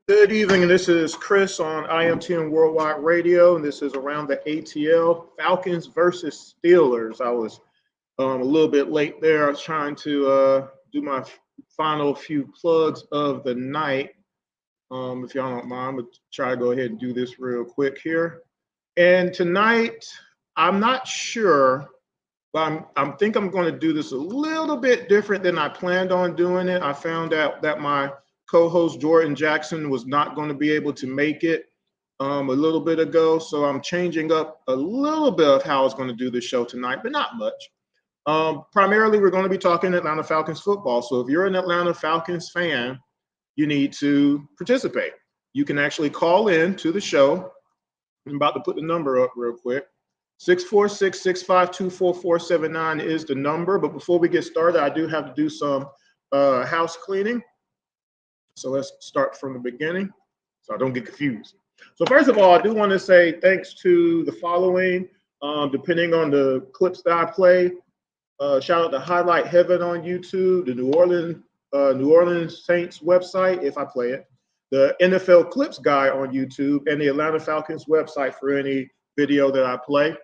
Good evening, and this is Chris on IMTN Worldwide Radio, and this is around the ATL Falcons versus Steelers. I was a little bit late there. I was trying to do my final few plugs of the night. If y'all don't mind, I'm going to try to go ahead and do this real quick here. And tonight, I'm not sure, but I think I'm going to do this a little bit different than I planned on doing it. I found out that my co-host Jordan Jackson was not going to be able to make it a little bit ago, so I'm changing up a little bit of how I was going to do the show tonight, but not much. Primarily, we're going to be talking Atlanta Falcons football. So if you're an Atlanta Falcons fan, you need to participate. You can actually call in to the show. I'm about to put the number up real quick. 646-652-4479 is the number. But before we get started, I do have to do some house cleaning. So let's start from the beginning so I don't get confused. So first of all, I do want to say thanks to the following, depending on the clips that I play. Shout out to Highlight Heaven on YouTube, the New Orleans Saints website, if I play it, the NFL Clips guy on YouTube, and the Atlanta Falcons website for any video that I play.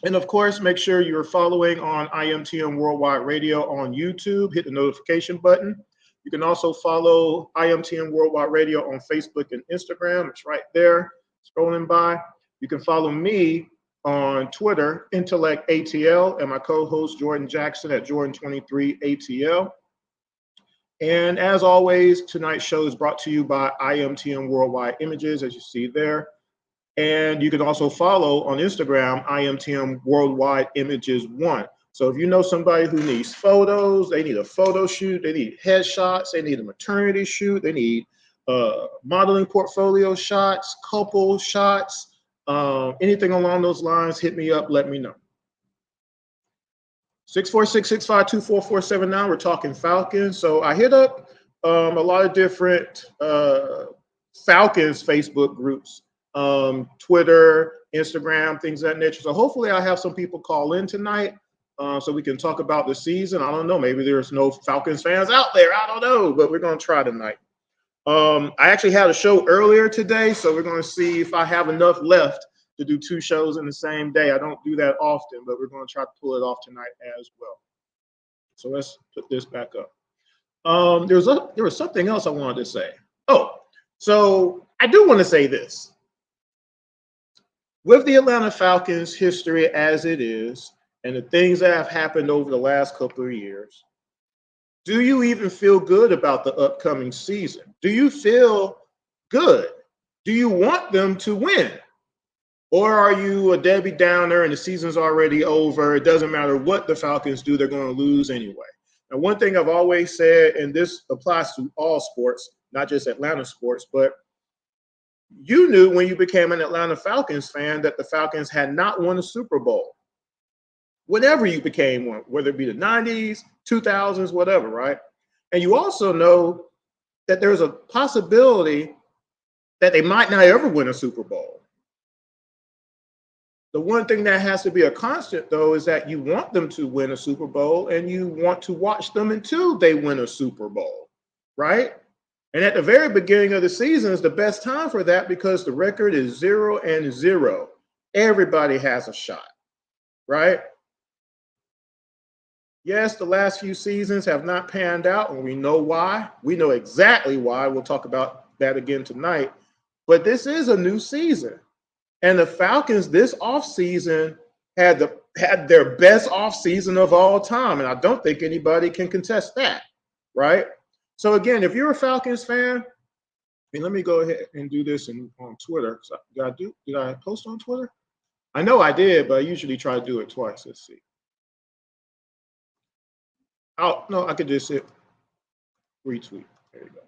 And of course, make sure you're following on IMTN Worldwide Radio on YouTube. Hit the notification button. You can also follow IMTN Worldwide Radio on Facebook and Instagram. It's right there, scrolling by. You can follow me on Twitter, Intellect ATL, and my co-host Jordan Jackson at Jordan23ATL. And as always, tonight's show is brought to you by IMTN Worldwide Images, as you see there. And you can also follow on Instagram, IMTN Worldwide Images 1. So if you know somebody who needs photos, they need a photo shoot, they need headshots, they need a maternity shoot, they need modeling portfolio shots, couple shots, anything along those lines, hit me up, let me know. 646-652-4479, we're talking Falcons. So I hit up a lot of different Falcons Facebook groups, Twitter, Instagram, things of that nature. So hopefully I have some people call in tonight. So we can talk about the season. I don't know. Maybe there's no Falcons fans out there. I don't know, but we're going to try tonight. I actually had a show earlier today, so we're going to see if I have enough left to do two shows in the same day. I don't do that often, but we're going to try to pull it off tonight as well. So let's put this back up. There was something else I wanted to say. Oh, so I do want to say this. With the Atlanta Falcons history as it is, and the things that have happened over the last couple of years, do you even feel good about the upcoming season? Do you feel good? Do you want them to win? Or are you a Debbie Downer and the season's already over? It doesn't matter what the Falcons do, they're going to lose anyway. And one thing I've always said, and this applies to all sports, not just Atlanta sports, but you knew when you became an Atlanta Falcons fan that the Falcons had not won a Super Bowl. Whenever you became one, whether it be the 90s, 2000s, whatever, right? And you also know that there's a possibility that they might not ever win a Super Bowl. The one thing that has to be a constant, though, is that you want them to win a Super Bowl and you want to watch them until they win a Super Bowl, right? And at the very beginning of the season is the best time for that because the record is 0-0. Everybody has a shot, right? Yes, the last few seasons have not panned out, and we know why. We know exactly why. We'll talk about that again tonight. But this is a new season. And the Falcons this offseason had their best offseason of all time. And I don't think anybody can contest that, right? So, again, if you're a Falcons fan, and let me go ahead and do this on Twitter. So did I post on Twitter? I know I did, but I usually try to do it twice. Let's see. Oh, no, I could just hit retweet. There you go.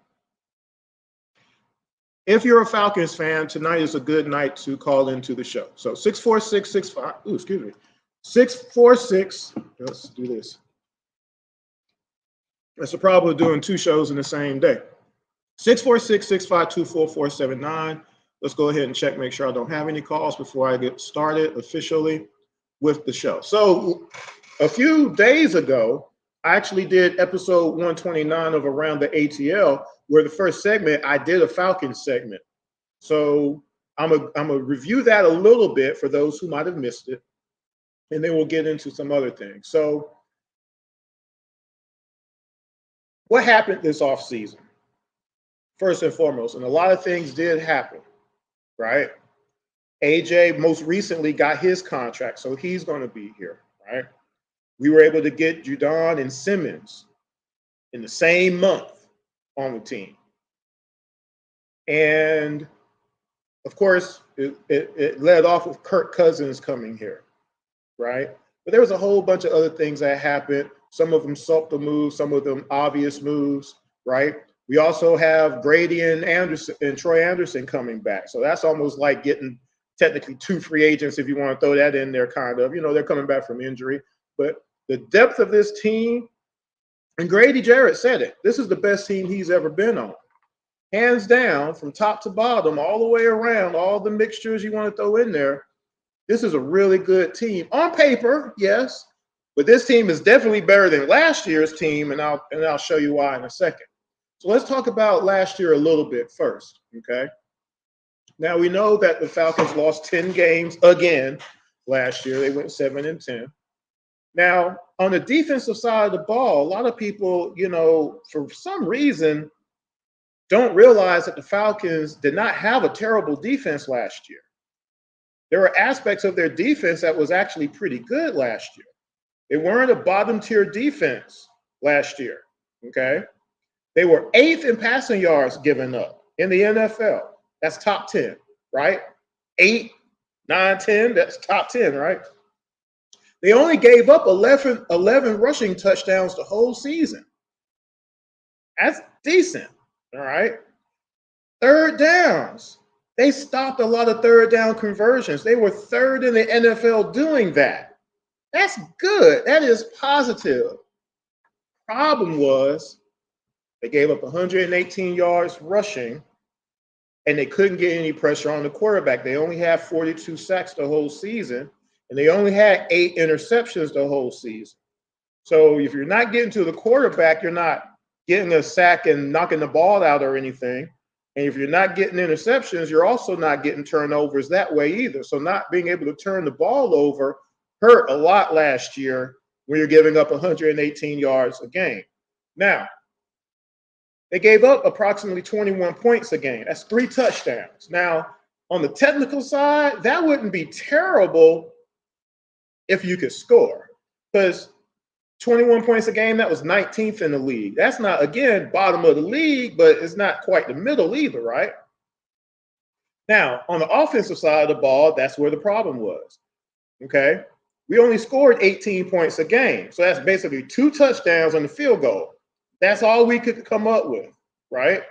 if you're a Falcons fan, tonight is a good night to call into the show. So 646. Let's do this. That's the problem with doing two shows in the same day. 646-652-4479. Let's go ahead and check, make sure I don't have any calls before I get started officially with the show. So a few days ago, I actually did episode 129 of Around the ATL, where the first segment, I did a Falcons segment. So I'm gonna review that a little bit for those who might have missed it, and then we'll get into some other things. So what happened this offseason? First and foremost, and a lot of things did happen, right? AJ most recently got his contract, so he's going to be here, right? We were able to get Judon and Simmons in the same month on the team. And, of course, it led off with Kirk Cousins coming here, right? But there was a whole bunch of other things that happened. Some of them subtle moves, some of them obvious moves, right? We also have Grady and Troy Anderson coming back. So that's almost like getting technically two free agents, if you want to throw that in there, kind of. You know, they're coming back from injury. But the depth of this team, and Grady Jarrett said it, this is the best team he's ever been on. Hands down, from top to bottom, all the way around, all the mixtures you want to throw in there, this is a really good team. On paper, yes, but this team is definitely better than last year's team, and I'll show you why in a second. So let's talk about last year a little bit first, okay? Now, we know that the Falcons lost 10 games again last year. They went 7-10. Now, on the defensive side of the ball, a lot of people, you know, for some reason, don't realize that the Falcons did not have a terrible defense last year. There were aspects of their defense that was actually pretty good last year. They weren't a bottom-tier defense last year, okay? They were 8th in passing yards given up in the NFL. That's top 10, right? 8, 9, 10, that's top 10, right? They only gave up 11 rushing touchdowns the whole season. That's decent, all right? Third downs. They stopped a lot of third down conversions. They were 3rd in the NFL doing that. That's good. That is positive. Problem was they gave up 118 yards rushing, and they couldn't get any pressure on the quarterback. They only had 42 sacks the whole season, and they only had 8 interceptions the whole season. So if you're not getting to the quarterback, you're not getting a sack and knocking the ball out or anything. And if you're not getting interceptions, you're also not getting turnovers that way either. So not being able to turn the ball over hurt a lot last year when you're giving up 118 yards a game. Now, they gave up approximately 21 points a game. That's 3 touchdowns. Now, on the technical side, that wouldn't be terrible if you could score, because 21 points a game, that was 19th in the league. That's not, again, bottom of the league, but it's not quite the middle either, right? Now, on the offensive side of the ball, that's where the problem was, okay? We only scored 18 points a game. So that's basically 2 touchdowns and a field goal. That's all we could come up with, right?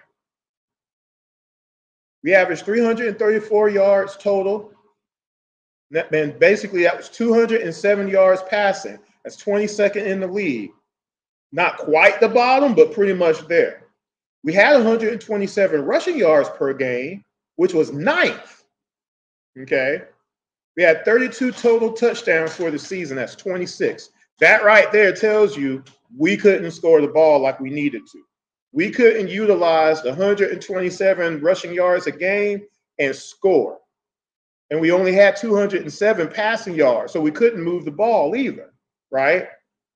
We averaged 334 yards total. And basically, that was 207 yards passing. That's 22nd in the league. Not quite the bottom, but pretty much there. We had 127 rushing yards per game, which was 9th, okay? We had 32 total touchdowns for the season. That's 26. That right there tells you we couldn't score the ball like we needed to. We couldn't utilize the 127 rushing yards a game and score. And we only had 207 passing yards, so we couldn't move the ball either, right?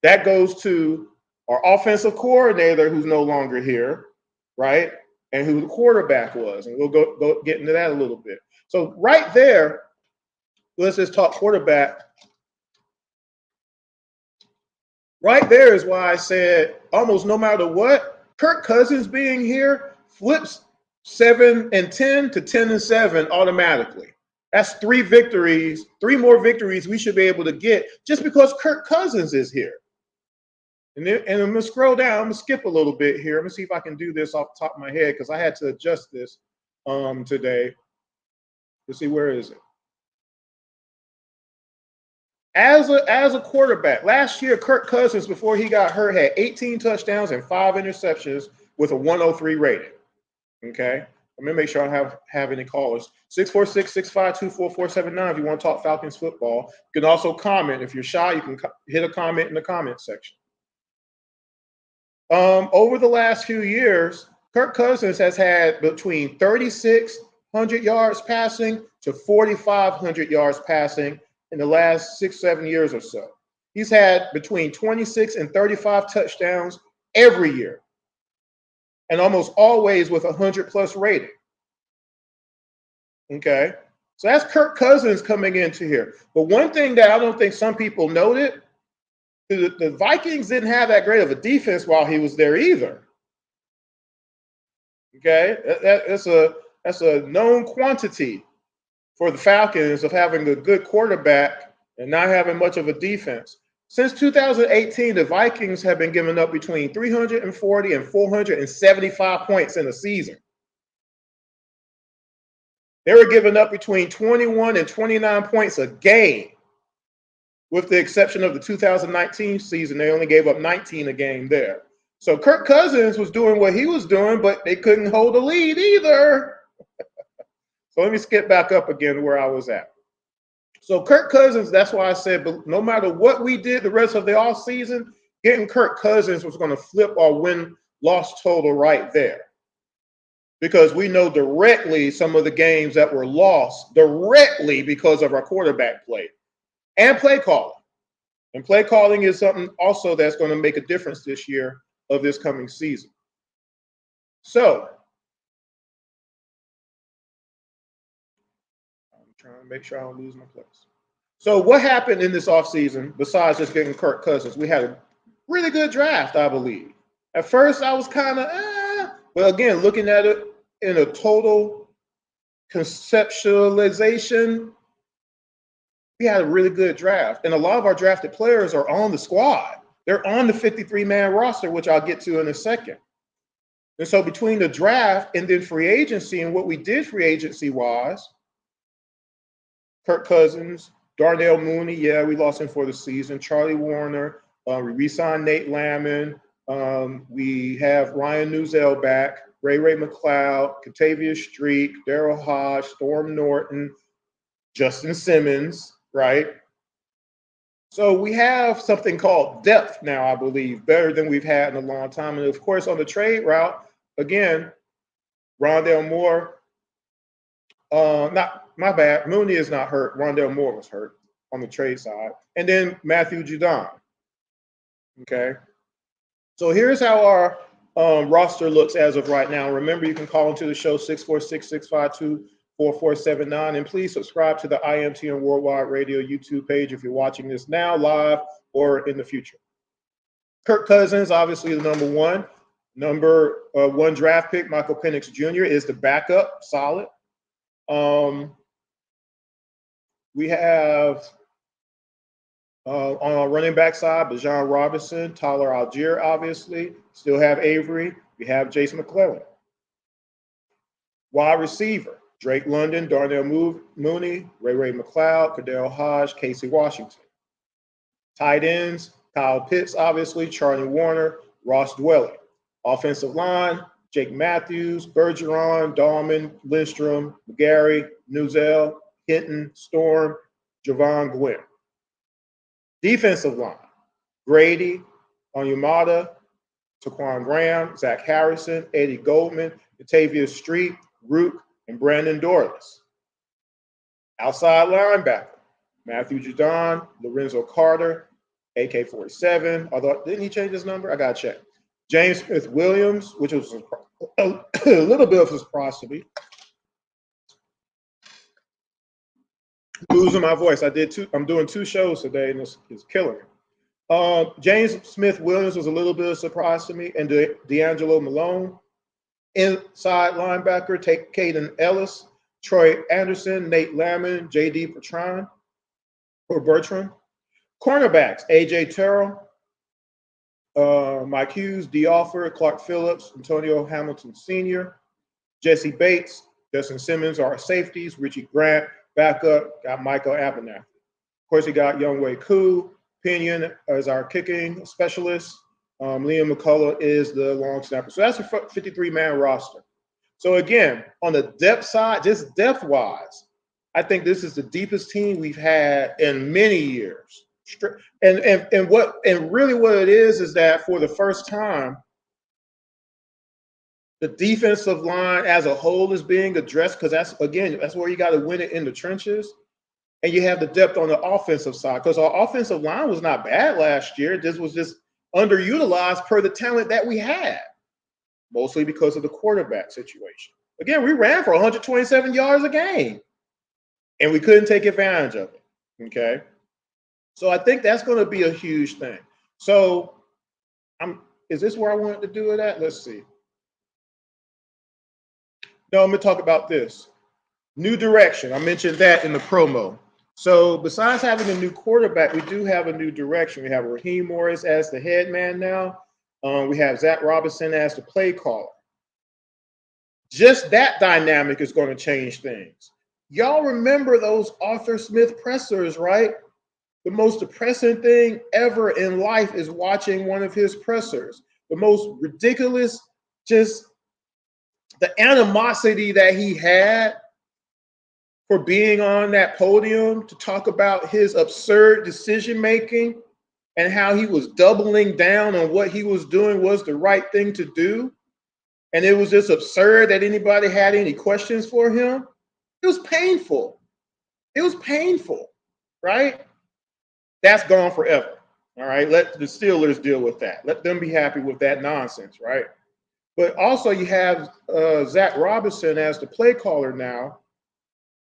That goes to our offensive coordinator, who's no longer here, right? And who the quarterback was. And we'll go get into that a little bit. So right there, let's just talk quarterback. Right there is why I said almost no matter what, Kirk Cousins being here flips 7-10 to 10-7 automatically. That's 3 victories, 3 more victories we should be able to get just because Kirk Cousins is here. And I'm going to scroll down. I'm going to skip a little bit here. Let me see if I can do this off the top of my head because I had to adjust this today. Let's see, where is it? As a quarterback, last year, Kirk Cousins, before he got hurt, had 18 touchdowns and 5 interceptions with a 103 rating. Okay. Let me make sure I have any callers. 646-652-4479 if you want to talk Falcons football. You can also comment. If you're shy, you can hit a comment in the comment section. Over the last few years, Kirk Cousins has had between 3,600 yards passing to 4,500 yards passing in the last 6-7 years or so. He's had between 26 and 35 touchdowns every year, and almost always with a 100+ rating. Okay, so that's Kirk Cousins coming into here. But one thing that I don't think some people noted, the Vikings didn't have that great of a defense while he was there either. Okay, that's a known quantity for the Falcons of having a good quarterback and not having much of a defense. Since 2018, the Vikings have been giving up between 340 and 475 points in a season. They were giving up between 21 and 29 points a game. With the exception of the 2019 season, they only gave up 19 a game there. So Kirk Cousins was doing what he was doing, but they couldn't hold a lead either. So let me skip back up again to where I was at. So Kirk Cousins, that's why I said, but no matter what we did the rest of the offseason, getting Kirk Cousins was going to flip our win-loss total right there. Because we know directly some of the games that were lost directly because of our quarterback play and play calling. And play calling is something also that's going to make a difference this year of this coming season. So I'm trying to make sure I don't lose my place. So what happened in this offseason besides just getting Kirk Cousins? We had a really good draft, I believe. At first, I was kind of, but again, looking at it in a total conceptualization, we had a really good draft. And a lot of our drafted players are on the squad. They're on the 53-man roster, which I'll get to in a second. And so between the draft and then free agency and what we did free agency-wise, Kirk Cousins, Darnell Mooney, yeah, we lost him for the season. Charlie Warner, we re-signed Nate Lamon. We have Ryan Nuzell back, Ray McLeod, Katavius Street, Daryl Hodge, Storm Norton, Justin Simmons, right? So we have something called depth now, I believe, better than we've had in a long time. And of course, on the trade route, again, Rondale Moore, not my bad, Mooney is not hurt. Rondale Moore was hurt on the trade side. And then Matthew Judon. Okay. So here's how our roster looks as of right now. Remember, you can call into the show 646-652-4479. And please subscribe to the IMTN Worldwide Radio YouTube page if you're watching this now live or in the future. Kirk Cousins, obviously the number one. Number one draft pick, Michael Penix Jr. is the backup, solid. We have on our running back side, Bijan Robinson, Tyler Algier, obviously. Still have Avery. We have Jason McClellan. Wide receiver, Drake London, Darnell Mooney, Ray McLeod, Kadell Hodge, Casey Washington. Tight ends, Kyle Pitts, obviously, Charlie Warner, Ross Dwelly. Offensive line, Jake Matthews, Bergeron, Dahlman, Lindstrom, McGarry, Nuzell, Hinton, Storm, Javon Gwynn. Defensive line, Grady, Onyemata, Taquan Graham, Zach Harrison, Eddie Goldman, Katavius Street, Rook, and Brandon Dorless. Outside linebacker, Matthew Judon, Lorenzo Carter, AK-47. Although, didn't he change his number? I got to check. James Smith-Williams, which was a little bit of a surprise to me. Losing my voice. I'm doing 2 shows today, and it's killing me. James Smith-Williams was a little bit of a surprise to me, and D'Angelo Malone. Inside linebacker, take Caden Ellis, Troy Anderson, Nate Lamon, J.D. Bertrand. Cornerbacks, A.J. Terrell, Mike Hughes, D. Alford, Clark Phillips, Antonio Hamilton Sr., Jesse Bates, Justin Simmons, our safeties. Richie Grant, backup. Got Michael Abernathy. Of course, we got Younghoe Koo. Pinion as our kicking specialist. Liam McCullough is the long snapper. So that's a 53-man roster. So again, on the depth side, just depth-wise, I think this is the deepest team we've had in many years. And really what it is that for the first time, the defensive line as a whole is being addressed, because that's where you got to win it in the trenches. And you have the depth on the offensive side, because our offensive line was not bad last year. This was just underutilized per the talent that we had, mostly because of the quarterback situation. Again, we ran for 127 yards a game, and we couldn't take advantage of it, okay? So I think that's going to be a huge thing. So is this where I wanted to do it at? Let's see. No, I'm going to talk about this. New direction. I mentioned that in the promo. So besides having a new quarterback, we do have a new direction. We have Raheem Morris as the head man now. We have Zach Robinson as the play caller. Just that dynamic is going to change things. Y'all remember those Arthur Smith pressers, right? The most depressing thing ever in life is watching one of his pressers. The most ridiculous, just the animosity that he had for being on that podium to talk about his absurd decision-making and how he was doubling down on what he was doing was the right thing to do. And it was just absurd that anybody had any questions for him. It was painful. It was painful, right? That's gone forever, all right? Let the Steelers deal with that. Let them be happy with that nonsense, right? But also you have Zach Robinson as the play caller now,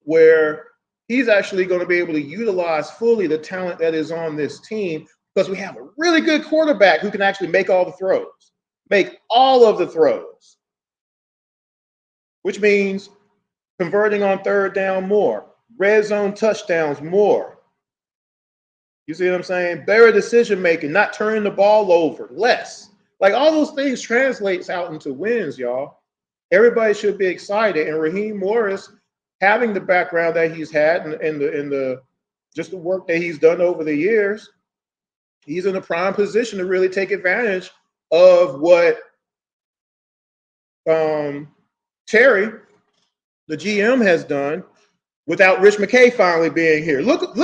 where he's actually going to be able to utilize fully the talent that is on this team, because we have a really good quarterback who can actually make all the throws, make all of the throws, which means converting on third down more, red zone touchdowns more. You see what I'm saying? Better decision-making, not turning the ball over, less. Like all those things translates out into wins, y'all. Everybody should be excited. And Raheem Morris, having the background that he's had and the just the work that he's done over the years, he's in a prime position to really take advantage of what Terry, the GM, has done without Rich McKay finally being here. Look,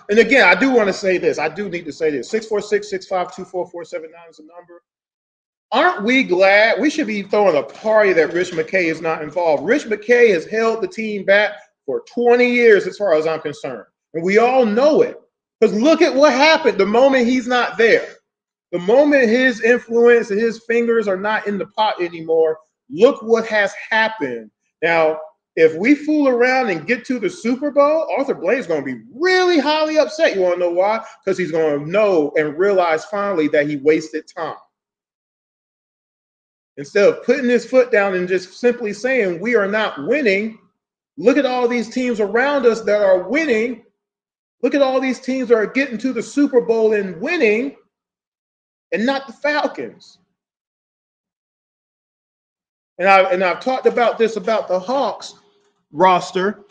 and again, I do want to say this. I do need to say this. 646-652-4479 is the number. Aren't we glad? We should be throwing a party that Rich McKay is not involved. Rich McKay has held the team back for 20 years as far as I'm concerned. And we all know it. Because look at what happened the moment he's not there. The moment his influence and his fingers are not in the pot anymore, look what has happened. Now, if we fool around and get to the Super Bowl, Arthur Blank's going to be really highly upset. You want to know why? Because he's going to know and realize finally that he wasted time. Instead of putting his foot down and just simply saying, we are not winning, look at all these teams around us that are winning. Look at all these teams that are getting to the Super Bowl and winning, and not the Falcons. And I've talked about this about the Hawks roster,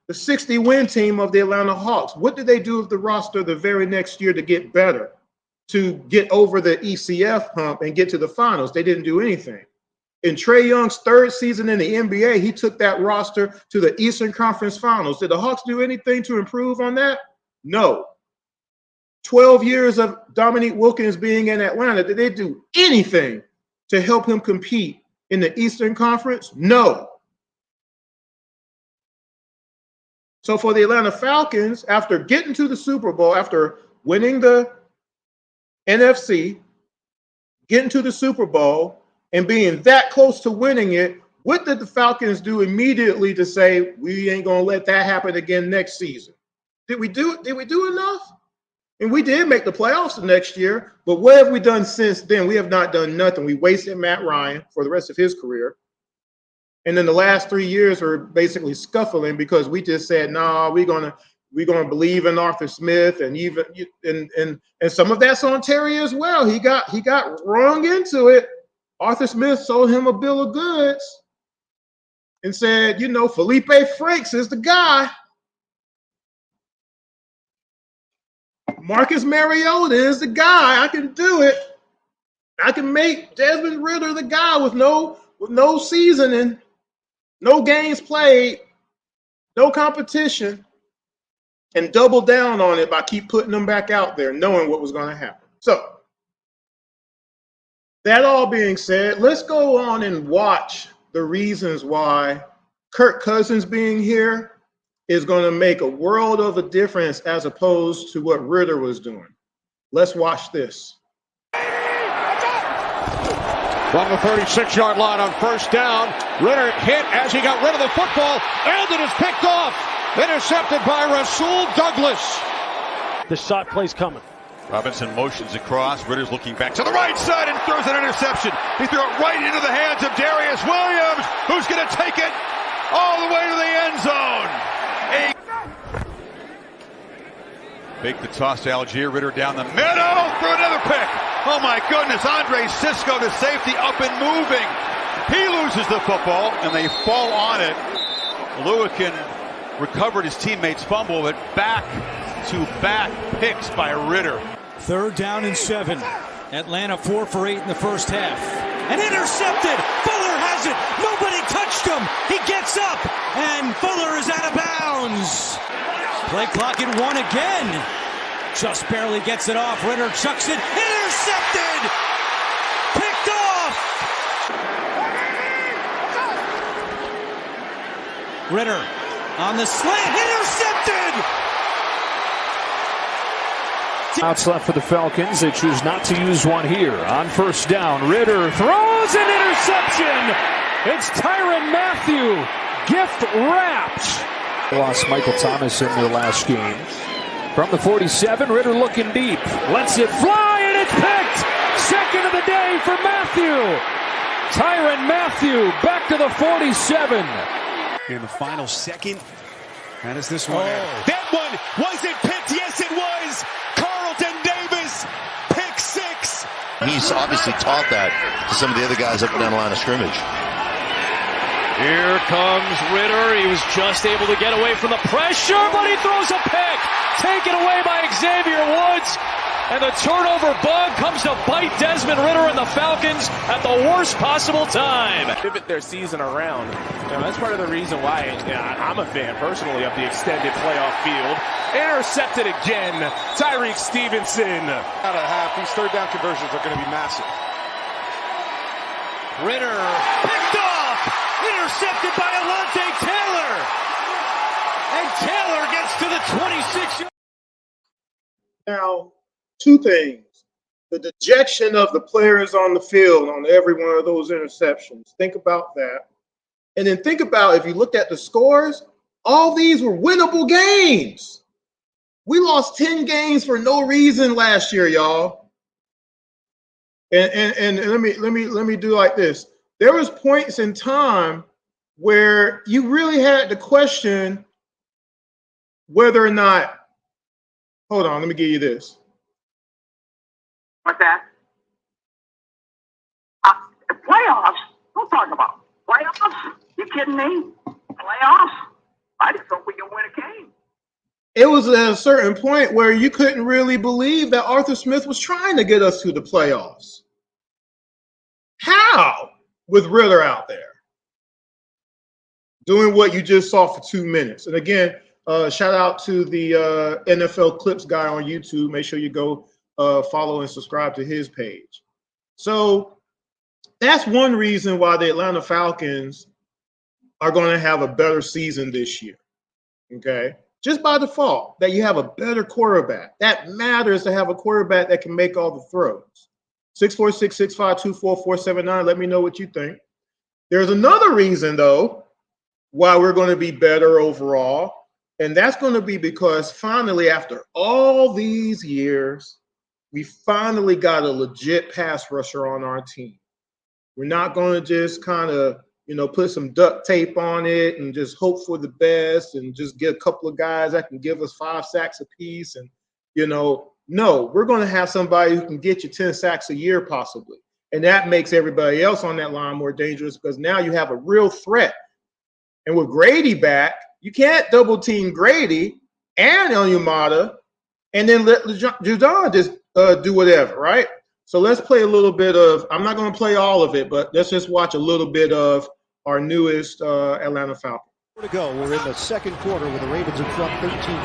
the 60-win team of the Atlanta Hawks. What did they do with the roster the very next year to get better, to get over the ECF hump and get to the finals? They didn't do anything. In Trae Young's third season in the NBA, he took that roster to the Eastern Conference Finals. Did the Hawks do anything to improve on that? No. 12 years of Dominique Wilkins being in Atlanta, did they do anything to help him compete in the Eastern Conference? No. So for the Atlanta Falcons, after getting to the Super Bowl, after winning the NFC, getting to the Super Bowl, and being that close to winning it, what did the Falcons do immediately to say, we ain't going to let that happen again next season? Did we do enough? And we did make the playoffs the next year, but what have we done since then? We have not done nothing. We wasted Matt Ryan for the rest of his career. And then the last 3 years were basically scuffling because we just said, nah, we're gonna believe in Arthur Smith, and even and some of that's on Terry as well. He got wrong into it. Arthur Smith sold him a bill of goods. and said, Felipe Franks is the guy. Marcus Mariota is the guy. I can do it. I can make Desmond Ridder the guy with no seasoning, no games played, no competition, and double down on it by keep putting them back out there, knowing what was going to happen. So, that all being said, let's go on and watch the reasons why Kirk Cousins being here is going to make a world of a difference as opposed to what Ridder was doing. Let's watch this. From the 36-yard line on first down, Ridder hit as he got rid of the football, and it is picked off. Intercepted by Rasul Douglas. The shot play's coming. Robinson motions across. Ridder's looking back to the right side and throws an interception. He threw it right into the hands of Darius Williams, who's going to take it all the way to the end zone. Make the toss to Algier. Ridder down the middle for another pick. Oh my goodness, Andre Cisco to safety, up and moving. He loses the football and they fall on it. Lewican recovered his teammate's fumble, but back-to-back picks by Ridder. 3rd down and 7. Atlanta 4 for 8 in the first half. And intercepted! Fuller has it! Nobody touched him! He gets up! And Fuller is out of bounds! Play clock at 1 again. Just barely gets it off. Ridder chucks it. Intercepted! Picked off! Ridder on the slant. Intercepted! Outs left for the Falcons. They choose not to use one here. On first down, Ridder throws an interception. It's Tyrann Mathieu. Gift wrapped. Lost Michael Thomas in their last game. From the 47, Ridder looking deep. Lets it fly, and it's picked. Second of the day for Mathieu. Tyrann Mathieu back to the 47. In the final second. That is this one. That one wasn't picked. Yes, it was. Carlton Davis, pick 6. He's obviously taught that to some of the other guys up and down the line of scrimmage. Here comes Ridder. He was just able to get away from the pressure, but he throws a pick. Taken away by Xavier Woods. And the turnover bug comes to bite Desmond Ridder and the Falcons at the worst possible time. Pivot their season around. That's part of the reason why I'm a fan personally of the extended playoff field. Intercepted again. Tyreek Stevenson. Out of half, these 3rd down conversions are going to be massive. Ridder picked off. Intercepted by Alontae Taylor. And Taylor gets to the 26. Now, 2 things. The dejection of the players on the field on every one of those interceptions. Think about that. And then think about, if you looked at the scores, all these were winnable games. We lost 10 games for no reason last year, y'all. And let me do like this. There was points in time where you really had to question whether or not. Hold on, let me give you this. What's that? Playoffs? Don't talk about playoffs. You kidding me? Playoffs? I just thought we could win a game. It was at a certain point where you couldn't really believe that Arthur Smith was trying to get us to the playoffs. How? With Ridder out there doing what you just saw for 2 minutes. And again, shout out to the NFL Clips guy on YouTube. Make sure you go follow and subscribe to his page. So that's one reason why the Atlanta Falcons are going to have a better season this year. Okay? Just by default, that you have a better quarterback. That matters to have a quarterback that can make all the throws. 646-652-4479. Let me know what you think. There's another reason, though, why we're going to be better overall. And that's going to be because finally, after all these years, we finally got a legit pass rusher on our team. We're not going to just kind of, put some duct tape on it and just hope for the best and just get a couple of guys that can give us 5 sacks apiece. And, no, we're going to have somebody who can get you 10 sacks a year possibly. And that makes everybody else on that line more dangerous because now you have a real threat And with Grady back, you can't double team Grady and Onyemata and then let Judon just do whatever, right? So let's play a little bit of, I'm not going to play all of it, but let's just watch a little bit of our newest Atlanta Falcons. To go. We're in the second quarter with the Ravens in front 13-7.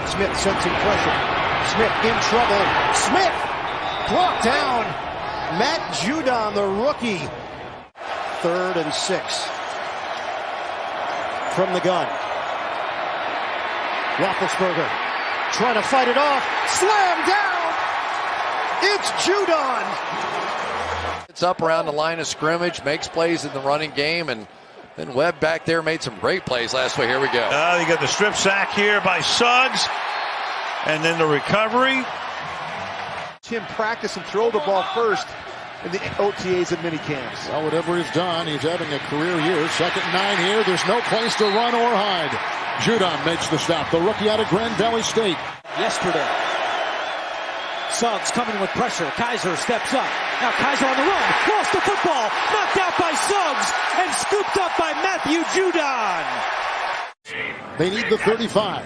Smith sensing pressure. Smith in trouble. Smith brought down. Matt Judon, the rookie. 3rd and 6. From the gun. Roethlisberger trying to fight it off. Slam down. It's Judon. It's up around the line of scrimmage, makes plays in the running game, and then Webb back there made some great plays last week. Here we go. You got the strip sack here by Suggs, and then the recovery. Him practice and throw the ball first in the OTAs and minicamps. Well, whatever he's done, he's having a career year. 2nd and 9 here. There's no place to run or hide. Judon makes the stop. The rookie out of Grand Valley State. Yesterday, Suggs coming with pressure. Kaiser steps up. Now Kaiser on the run. Lost the football. Knocked out by Suggs and scooped up by Matthew Judon. They need the 35.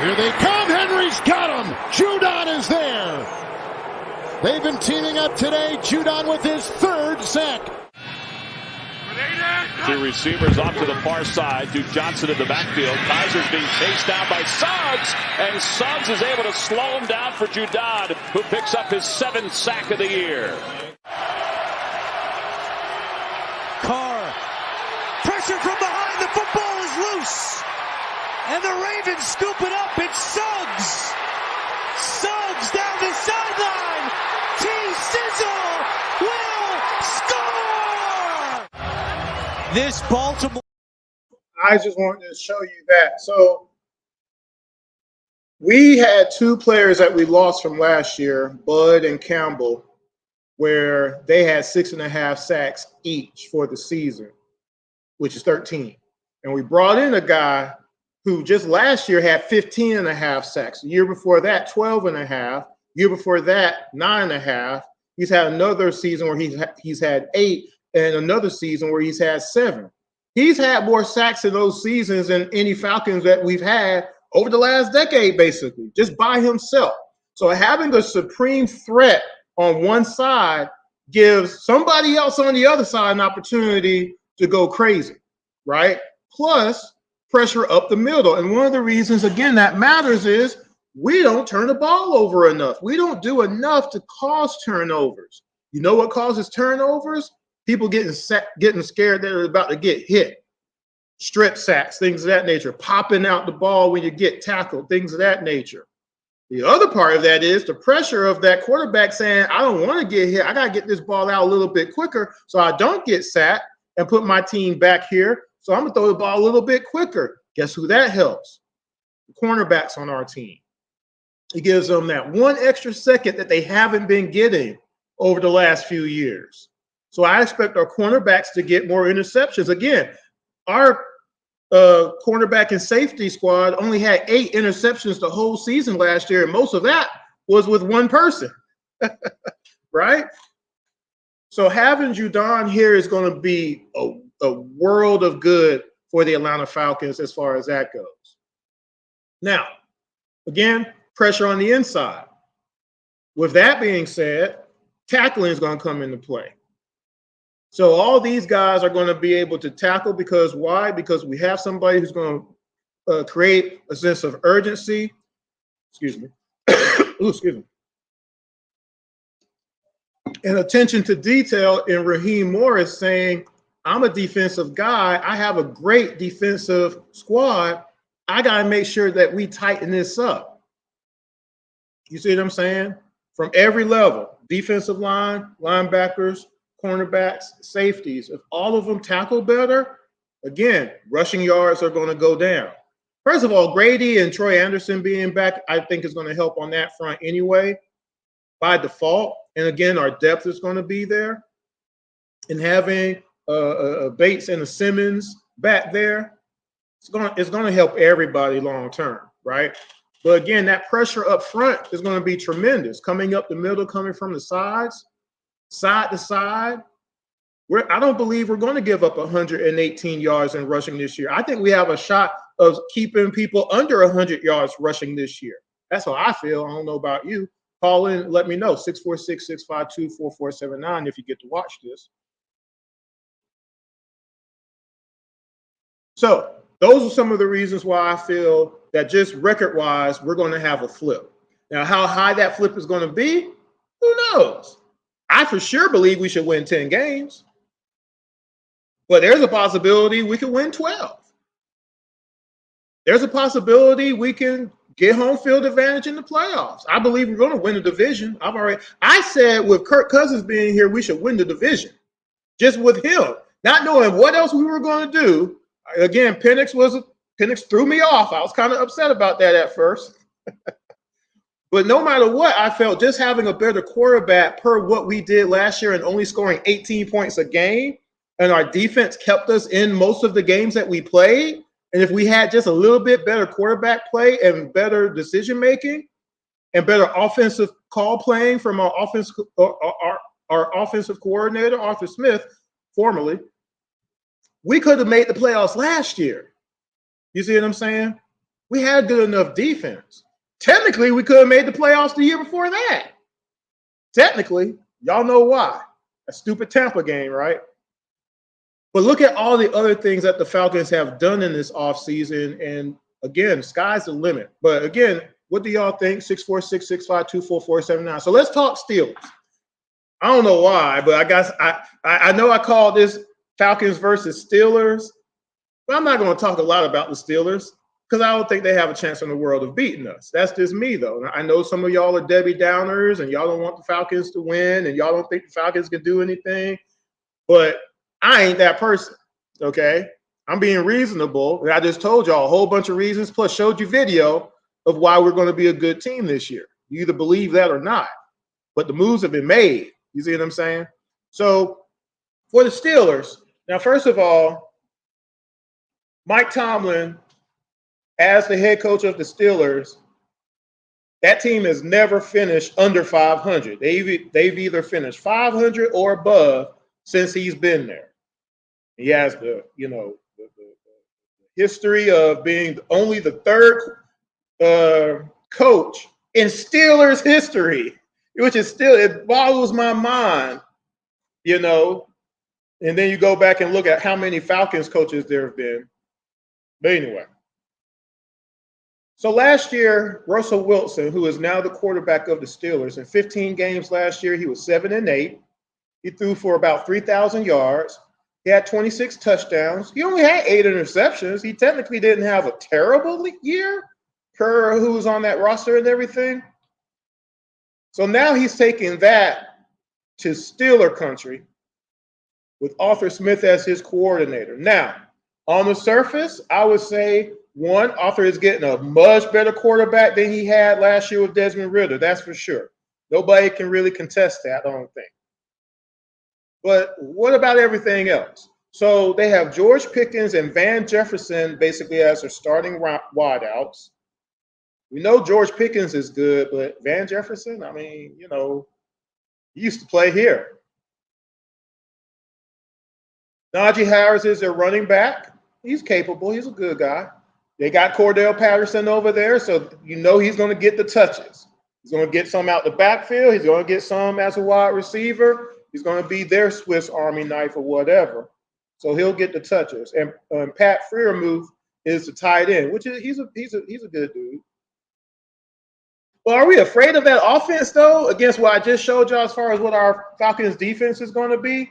Here they come. Henry's got him. Judon is there. They've been teaming up today. Judon with his 3rd sack. 2 receivers off to the far side. Duke Johnson in the backfield. Kaiser's being chased down by Suggs, and Suggs is able to slow him down for Judon, who picks up his 7th sack of the year. Carr. Pressure from behind. The football is loose. And the Ravens scoop it up. It's Suggs. Suggs down the sideline. T-Sizzle will score. This Baltimore. I just wanted to show you that. So we had 2 players that we lost from last year, Bud and Campbell, where they had 6.5 sacks each for the season, which is 13. And we brought in a guy who just last year had 15.5 sacks. The year before that, 12.5. Year before that, 9.5. He's had another season where he's had 8, and another season where he's had 7. He's had more sacks in those seasons than any Falcons that we've had over the last decade, basically, just by himself. So having a supreme threat on one side gives somebody else on the other side an opportunity to go crazy, right? Plus, pressure up the middle. And one of the reasons, again, that matters is we don't turn the ball over enough. We don't do enough to cause turnovers. You know what causes turnovers? People getting scared that they're about to get hit. Strip sacks, things of that nature. Popping out the ball when you get tackled, things of that nature. The other part of that is the pressure of that quarterback saying, I don't want to get hit. I got to get this ball out a little bit quicker so I don't get sacked and put my team back here. So I'm going to throw the ball a little bit quicker. Guess who that helps? The cornerbacks on our team. It gives them that 1 extra second that they haven't been getting over the last few years. So I expect our cornerbacks to get more interceptions. Again, our cornerback and safety squad only had 8 interceptions the whole season last year, and most of that was with one person, right? So having Judon here is going to be a world of good for the Atlanta Falcons as far as that goes. Now, again, pressure on the inside. With that being said, tackling is going to come into play. So all these guys are going to be able to tackle because why? Because we have somebody who's going to create a sense of urgency. Excuse me. Ooh, excuse me. And attention to detail in Raheem Morris saying, I'm a defensive guy. I have a great defensive squad. I got to make sure that we tighten this up. You see what I'm saying? From every level, defensive line, linebackers, cornerbacks, safeties, if all of them tackle better, again, rushing yards are going to go down. First of all, Grady and Troy Anderson being back, I think is going to help on that front anyway, by default. And again, our depth is going to be there. And having a Bates and a Simmons back there, it's going to help everybody long term, right? But again, that pressure up front is going to be tremendous. Coming up the middle, coming from the sides, side to side, I don't believe we're going to give up 118 yards in rushing this year. I think we have a shot of keeping people under 100 yards rushing this year. That's how I feel. I don't know about you. Call in, let me know. 646-652-4479 if you get to watch this. So those are some of the reasons why I feel that just record-wise, we're going to have a flip. Now, how high that flip is going to be, who knows? I for sure believe we should win 10 games. But there's a possibility we can win 12. There's a possibility we can get home field advantage in the playoffs. I believe we're going to win the division. I said with Kirk Cousins being here, we should win the division. Just with him, not knowing what else we were going to do. Again, Penix threw me off. I was kind of upset about that at first. But no matter what, I felt just having a better quarterback per what we did last year and only scoring 18 points a game, and our defense kept us in most of the games that we played. And if we had just a little bit better quarterback play and better decision making and better offensive call playing from our offensive coordinator, Arthur Smith, formerly, we could have made the playoffs last year. You see what I'm saying? We had good enough defense. Technically, we could have made the playoffs the year before that. Technically, y'all know why. A stupid Tampa game, right? But look at all the other things that the Falcons have done in this offseason. And again, sky's the limit. But again, what do y'all think? 646-652-4479. So let's talk Steelers. I don't know why, but I guess I know I called this Falcons versus Steelers, but I'm not going to talk a lot about the Steelers because I don't think they have a chance in the world of beating us. That's just me, though. I know some of y'all are Debbie Downers and y'all don't want the Falcons to win and y'all don't think the Falcons can do anything. But I ain't that person, okay? I'm being reasonable. I just told y'all a whole bunch of reasons, plus showed you video of why we're going to be a good team this year. You either believe that or not. But the moves have been made. You see what I'm saying? So for the Steelers, now, first of all, Mike Tomlin, as the head coach of the Steelers, that team has never finished under 500. They've either finished 500 or above since he's been there. He has the history of being only the third coach in Steelers history, which is still, it boggles my mind, And then you go back and look at how many Falcons coaches there have been. But anyway. So last year, Russell Wilson, who is now the quarterback of the Steelers, in 15 games last year, he was 7-8. He threw for about 3,000 yards. He had 26 touchdowns. He only had 8 interceptions. He technically didn't have a terrible year per who was on that roster and everything. So now he's taking that to Steeler country with Arthur Smith as his coordinator. Now, on the surface, I would say, one, Arthur is getting a much better quarterback than he had last year with Desmond Ridder. That's for sure. Nobody can really contest that, I don't think. But what about everything else? So they have George Pickens and Van Jefferson basically as their starting wideouts. We know George Pickens is good, but Van Jefferson, I mean, he used to play here. Najee Harris is their running back. He's capable. He's a good guy. They got Cordell Patterson over there, so he's going to get the touches. He's going to get some out the backfield. He's going to get some as a wide receiver. He's going to be their Swiss Army knife or whatever. So he'll get the touches. And Pat Freiermuth is the tight end, which is he's a good dude. Well, are we afraid of that offense, though, against what I just showed y'all as far as what our Falcons defense is going to be?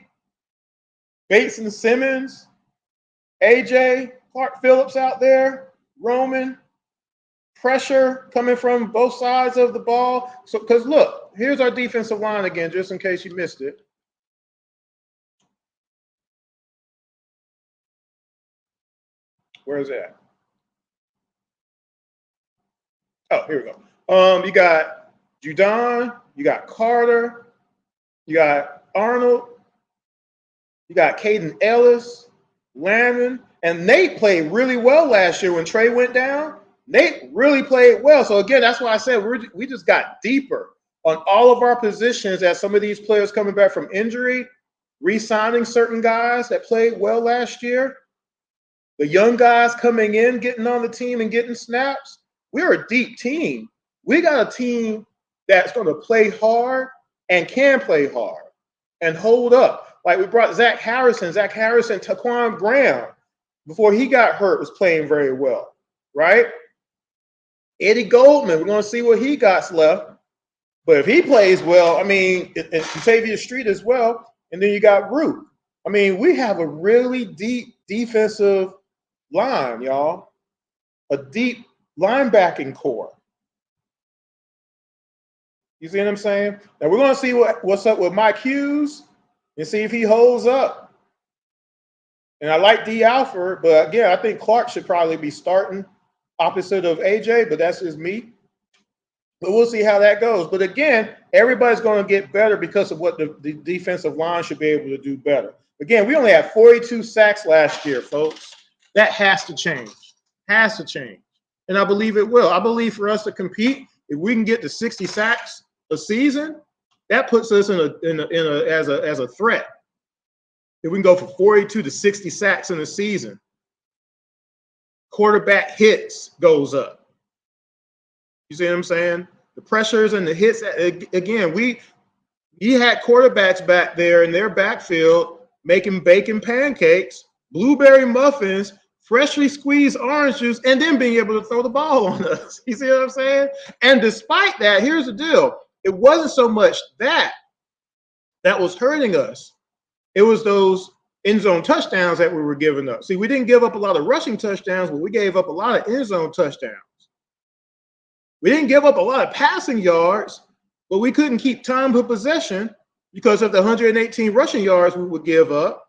Bates and Simmons, AJ, Clark Phillips out there, Roman, pressure coming from both sides of the ball. So, because look, here's our defensive line again, just in case you missed it. Where is that? Oh, here we go. You got Judon, you got Carter, you got Arnold, you got Caden Ellis, Landon, and Nate played really well last year when Trey went down. Nate really played well. So again, that's why I said we just got deeper on all of our positions as some of these players coming back from injury. re-signing certain guys that played well last year, the young guys coming in, getting on the team and getting snaps. We're a deep team. We got a team that's going to play hard and can play hard and hold up. Like we brought Zach Harrison, Taquan Graham, before he got hurt, was playing very well, right? Eddie Goldman, we're going to see what he got left. But if he plays well, I mean, and Xavier Street as well, and then you got Root. I mean, we have a really deep defensive line, y'all. A deep linebacking core. You see what I'm saying? Now we're going to see what's up with Mike Hughes and see if he holds up. And I like D. Alford, but again, I think Clark should probably be starting opposite of AJ, but that's just me. But we'll see how that goes. But again, everybody's going to get better because of what the defensive line should be able to do better. Again, we only had 42 sacks last year, folks. That has to change. Has to change. And I believe it will. I believe for us to compete, if we can get to 60 sacks a season, that puts us as a threat. If we can go from 42 to 60 sacks in a season, quarterback hits goes up. You see what I'm saying? The pressures and the hits. Again, we had quarterbacks back there in their backfield making bacon pancakes, blueberry muffins, freshly squeezed orange juice, and then being able to throw the ball on us. You see what I'm saying? And despite that, here's the deal. It wasn't so much that was hurting us. It was those end zone touchdowns that we were giving up. See, we didn't give up a lot of rushing touchdowns, but we gave up a lot of end zone touchdowns. We didn't give up a lot of passing yards, but we couldn't keep time of possession because of the 118 rushing yards we would give up.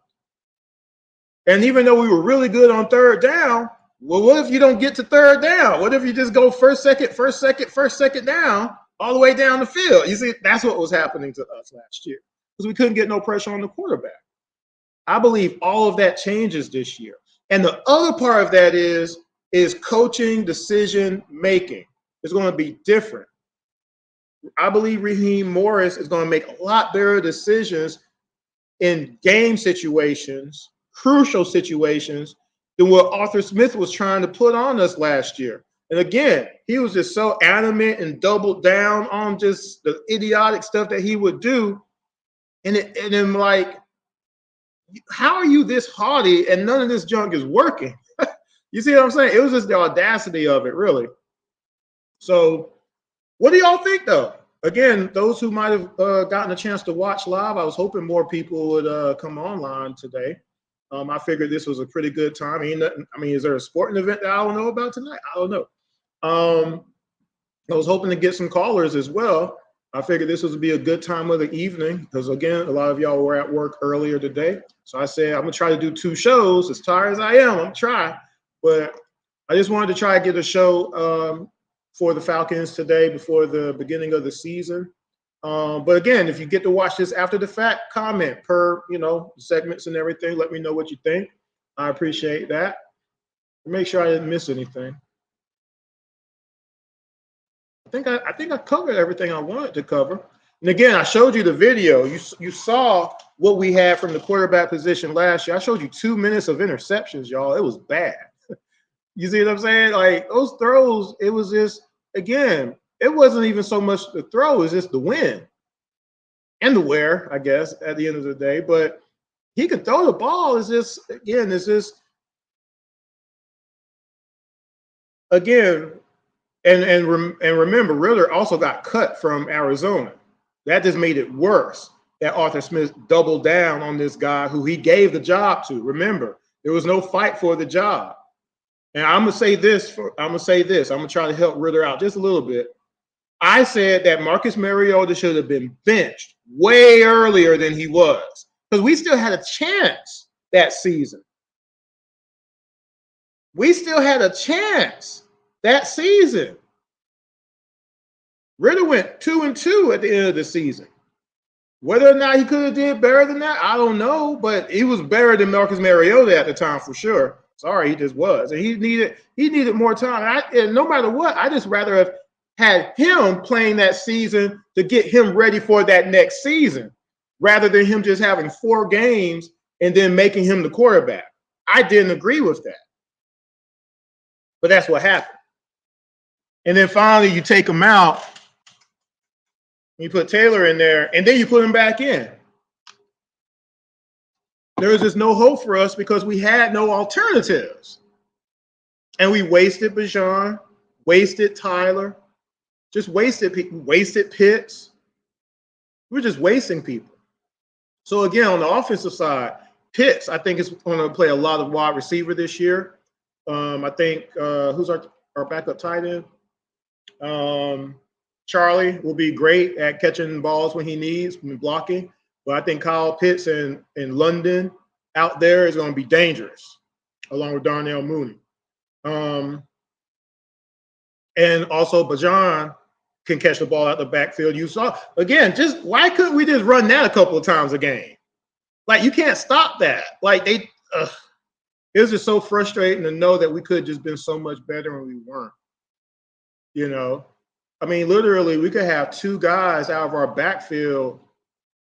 And even though we were really good on third down, well, what if you don't get to third down? What if you just go first, second down, all the way down the field? You see, that's what was happening to us last year because we couldn't get no pressure on the quarterback. I believe all of that changes this year. And the other part of that is coaching decision making. It's going to be different. I believe Raheem Morris is going to make a lot better decisions in game situations, crucial situations, than what Arthur Smith was trying to put on us last year. And again, he was just so adamant and doubled down on just the idiotic stuff that he would do. And I'm like, how are you this haughty and none of this junk is working? You see what I'm saying? It was just the audacity of it, really. So what do y'all think, though? Again, those who might have gotten a chance to watch live, I was hoping more people would come online today. I figured this was a pretty good time. I mean, is there a sporting event that I don't know about tonight? I don't know. I was hoping to get some callers as well. I figured this would be a good time of the evening because, again, a lot of y'all were at work earlier today. So I said, I'm going to try to do 2 shows. As tired as I am, I'm going to try. But I just wanted to try to get a show for the Falcons today before the beginning of the season. But again, if you get to watch this after the fact, comment per, segments and everything. Let me know what you think. I appreciate that. Make sure I didn't miss anything. I think I covered everything I wanted to cover. And again, I showed you the video. You saw what we had from the quarterback position last year. I showed you 2 minutes of interceptions, y'all. It was bad. You see what I'm saying? Like those throws, it was just, again, it wasn't even so much the throw, it's just the win and the wear, I guess, at the end of the day. But he could throw the ball. It's just, and remember, Ritter also got cut from Arizona. That just made it worse that Arthur Smith doubled down on this guy who he gave the job to. Remember, there was no fight for the job. And I'm going to say this. I'm going to try to help Ritter out just a little bit. I said that Marcus Mariota should have been benched way earlier than he was because we still had a chance that season. We still had a chance that season. Ritter went 2-2 at the end of the season. Whether or not he could have did better than that, I don't know, but he was better than Marcus Mariota at the time for sure. Sorry, he just was. And he needed more time. And no matter what, I just rather have had him playing that season to get him ready for that next season. rather than him just having 4 games and then making him the quarterback. I didn't agree with that. But that's what happened. And then finally you take him out, you put Taylor in there, and then you put him back in. There was just no hope for us because we had no alternatives. And we wasted Bijan, wasted Tyler, just wasted people, wasted Pitts. We're just wasting people. So again, on the offensive side, Pitts, I think, is going to play a lot of wide receiver this year. I think who's our backup tight end? Charlie will be great at catching balls when he needs, when blocking. But I think Kyle Pitts in London out there is going to be dangerous, along with Darnell Mooney. And also Bijan can catch the ball out the backfield. You saw, again, just why couldn't we just run that a couple of times a game? Like, you can't stop that. Like, it was just so frustrating to know that we could have just been so much better and we weren't. You know? I mean, literally, we could have 2 guys out of our backfield,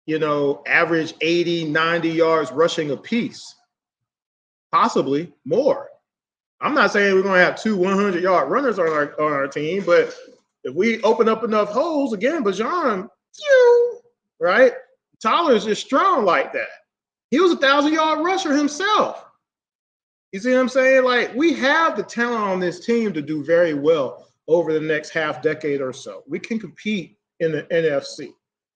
you know, average 80, 90 yards rushing apiece. Possibly more. I'm not saying we're going to have 2 100-yard runners on our team, but if we open up enough holes, again, Bijan, right? Tyler is just strong like that. He was a 1,000-yard rusher himself. You see what I'm saying? Like, we have the talent on this team to do very well over the next half decade or so. We can compete in the NFC.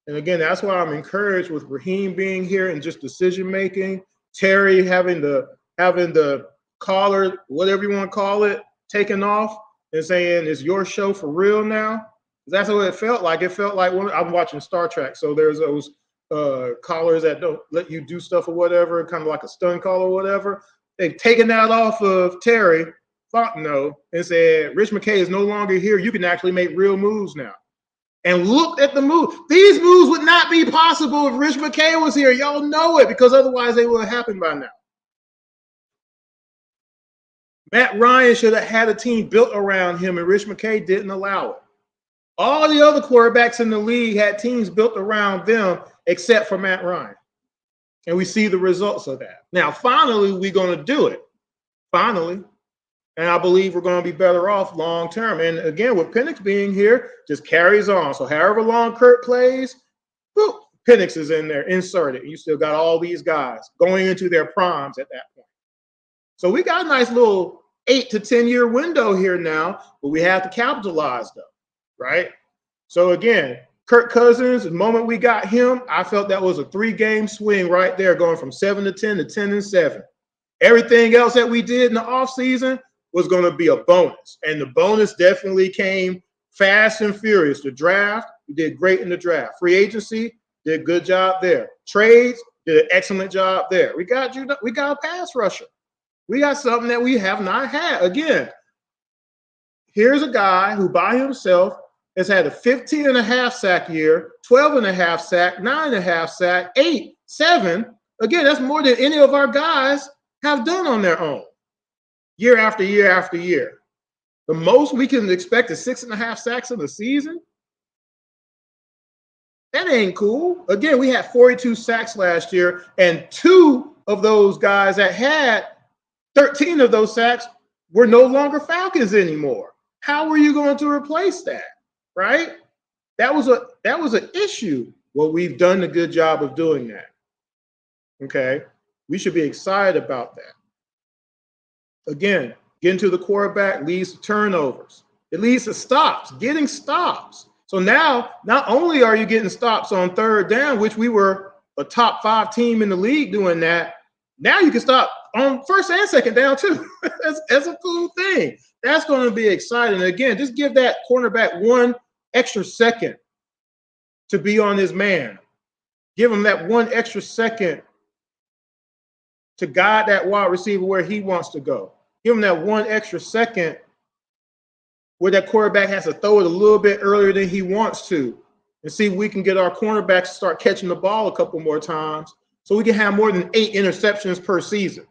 And again, that's why I'm encouraged with Raheem being here and just decision-making, Terry having the collar, whatever you want to call it, taken off and saying, it's your show for real now. That's what it felt like. It felt like when I'm watching Star Trek. So there's those collars that don't let you do stuff or whatever, kind of like a stun collar or whatever. They've taken that off of Terry Fontenot and said, Rich McKay is no longer here. You can actually make real moves now. And look at the move. These moves would not be possible if Rich McKay was here. Y'all know it, because otherwise they would have happened by now. Matt Ryan should have had a team built around him, and Rich McKay didn't allow it. All the other quarterbacks in the league had teams built around them except for Matt Ryan. And we see the results of that. Now, finally, we're going to do it. Finally. And I believe we're going to be better off long term. And again, with Penix being here, just carries on. So however long Kurt plays, boop, Penix is in there, inserted. You still got all these guys going into their primes at that point. So we got a nice little 8 to 10 year window here now, but we have to capitalize though, right? So again, Kirk Cousins, the moment we got him, I felt that was a 3-game swing right there, going from 7 to 10 to 10 and 7. Everything else that we did in the offseason was going to be a bonus. And the bonus definitely came fast and furious. The draft, we did great in the draft. Free agency, did a good job there. Trades, did an excellent job there. We got a pass rusher. We got something that we have not had. Again, here's a guy who by himself has had a 15.5 sack year, 12.5 sack, 9.5 sack, 8, 7. Again, that's more than any of our guys have done on their own. Year after year after year. The most we can expect is 6.5 sacks in the season. That ain't cool. Again, we had 42 sacks last year, and 2 of those guys that had 13 of those sacks were no longer Falcons anymore. How were you going to replace that? Right? That was an issue. Well, we've done a good job of doing that. Okay? We should be excited about that. Again, getting to the quarterback leads to turnovers. It leads to stops, getting stops. So now, not only are you getting stops on 3rd down, which we were a top 5 team in the league doing that, now you can stop on 1st and 2nd down too. That's a cool thing. That's going to be exciting. Again, just give that cornerback 1 extra second to be on his man. Give him that 1 extra second to guide that wide receiver where he wants to go. Give him that 1 extra second where that quarterback has to throw it a little bit earlier than he wants to, and see if we can get our cornerbacks to start catching the ball a couple more times so we can have more than 8 interceptions per season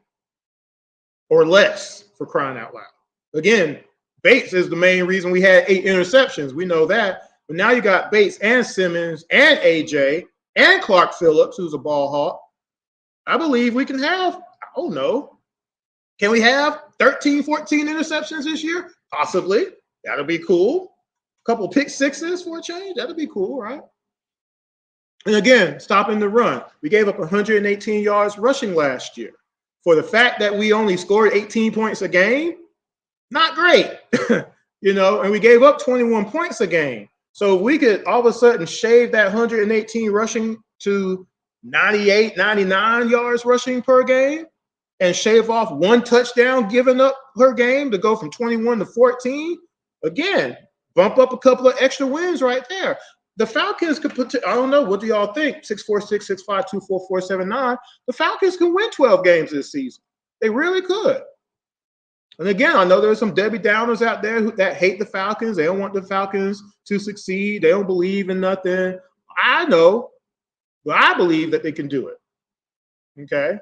or less, for crying out loud. Again, Bates is the main reason we had 8 interceptions. We know that. But now you got Bates and Simmons and AJ and Clark Phillips, who's a ball hawk, I believe we can have, I don't know, can we have 13, 14 interceptions this year? Possibly. That'll be cool. A couple pick sixes for a change. That'll be cool, right? And again, stopping the run. We gave up 118 yards rushing last year. For the fact that we only scored 18 points a game, not great. And we gave up 21 points a game. So we could all of a sudden shave that 118 rushing to 98, 99 yards rushing per game and shave off one touchdown given up per game to go from 21 to 14. Again, bump up a couple of extra wins right there. The Falcons could put, I don't know, what do y'all think? 646, 652, 4479. The Falcons can win 12 games this season. They really could. And again, I know there's some Debbie Downers out there that hate the Falcons. They don't want the Falcons to succeed. They don't believe in nothing. I know, but I believe that they can do it. Okay?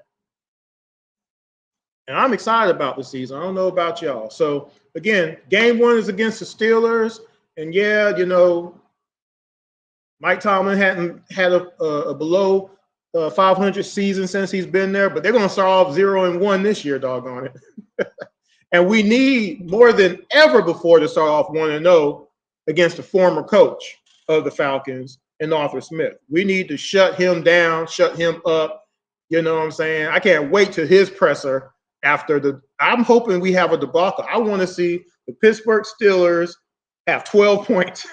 And I'm excited about the season. I don't know about y'all. So, again, game 1 is against the Steelers. And, yeah, Mike Tomlin hadn't had a below 500 season since he's been there, but they're going to start off 0-1 this year, doggone it. And we need more than ever before to start off 1-0 against the former coach of the Falcons and Arthur Smith. We need to shut him down, shut him up. You know what I'm saying? I can't wait till his presser after I'm hoping we have a debacle. I want to see the Pittsburgh Steelers have 12 points.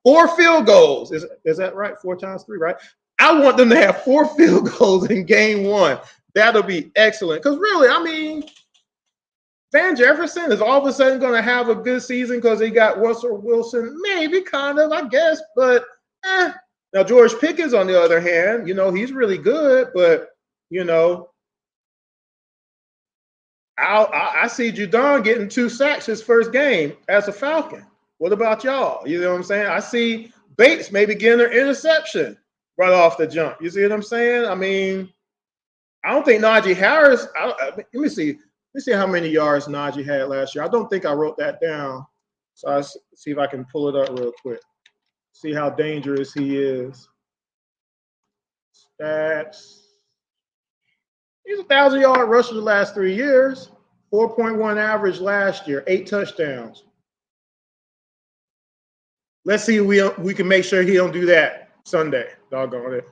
4 field goals. Is that right? 4 times 3, right? I want them to have 4 field goals in game 1. That'll be excellent. Because really, I mean, Van Jefferson is all of a sudden going to have a good season because he got Russell Wilson. Maybe, kind of, I guess. But, Now, George Pickens, on the other hand, he's really good. But, I see Judon getting 2 sacks his first game as a Falcon. What about y'all? You know what I'm saying? I see Bates maybe getting an interception right off the jump. You see what I'm saying? I mean, I don't think Najee Harris. Let me see how many yards Najee had last year. I don't think I wrote that down. So I'll see if I can pull it up real quick. See how dangerous he is. Stats. He's a 1,000-yard rusher the last 3 years. 4.1 average last year. 8 touchdowns. Let's see if we can make sure he don't do that Sunday. Doggone it.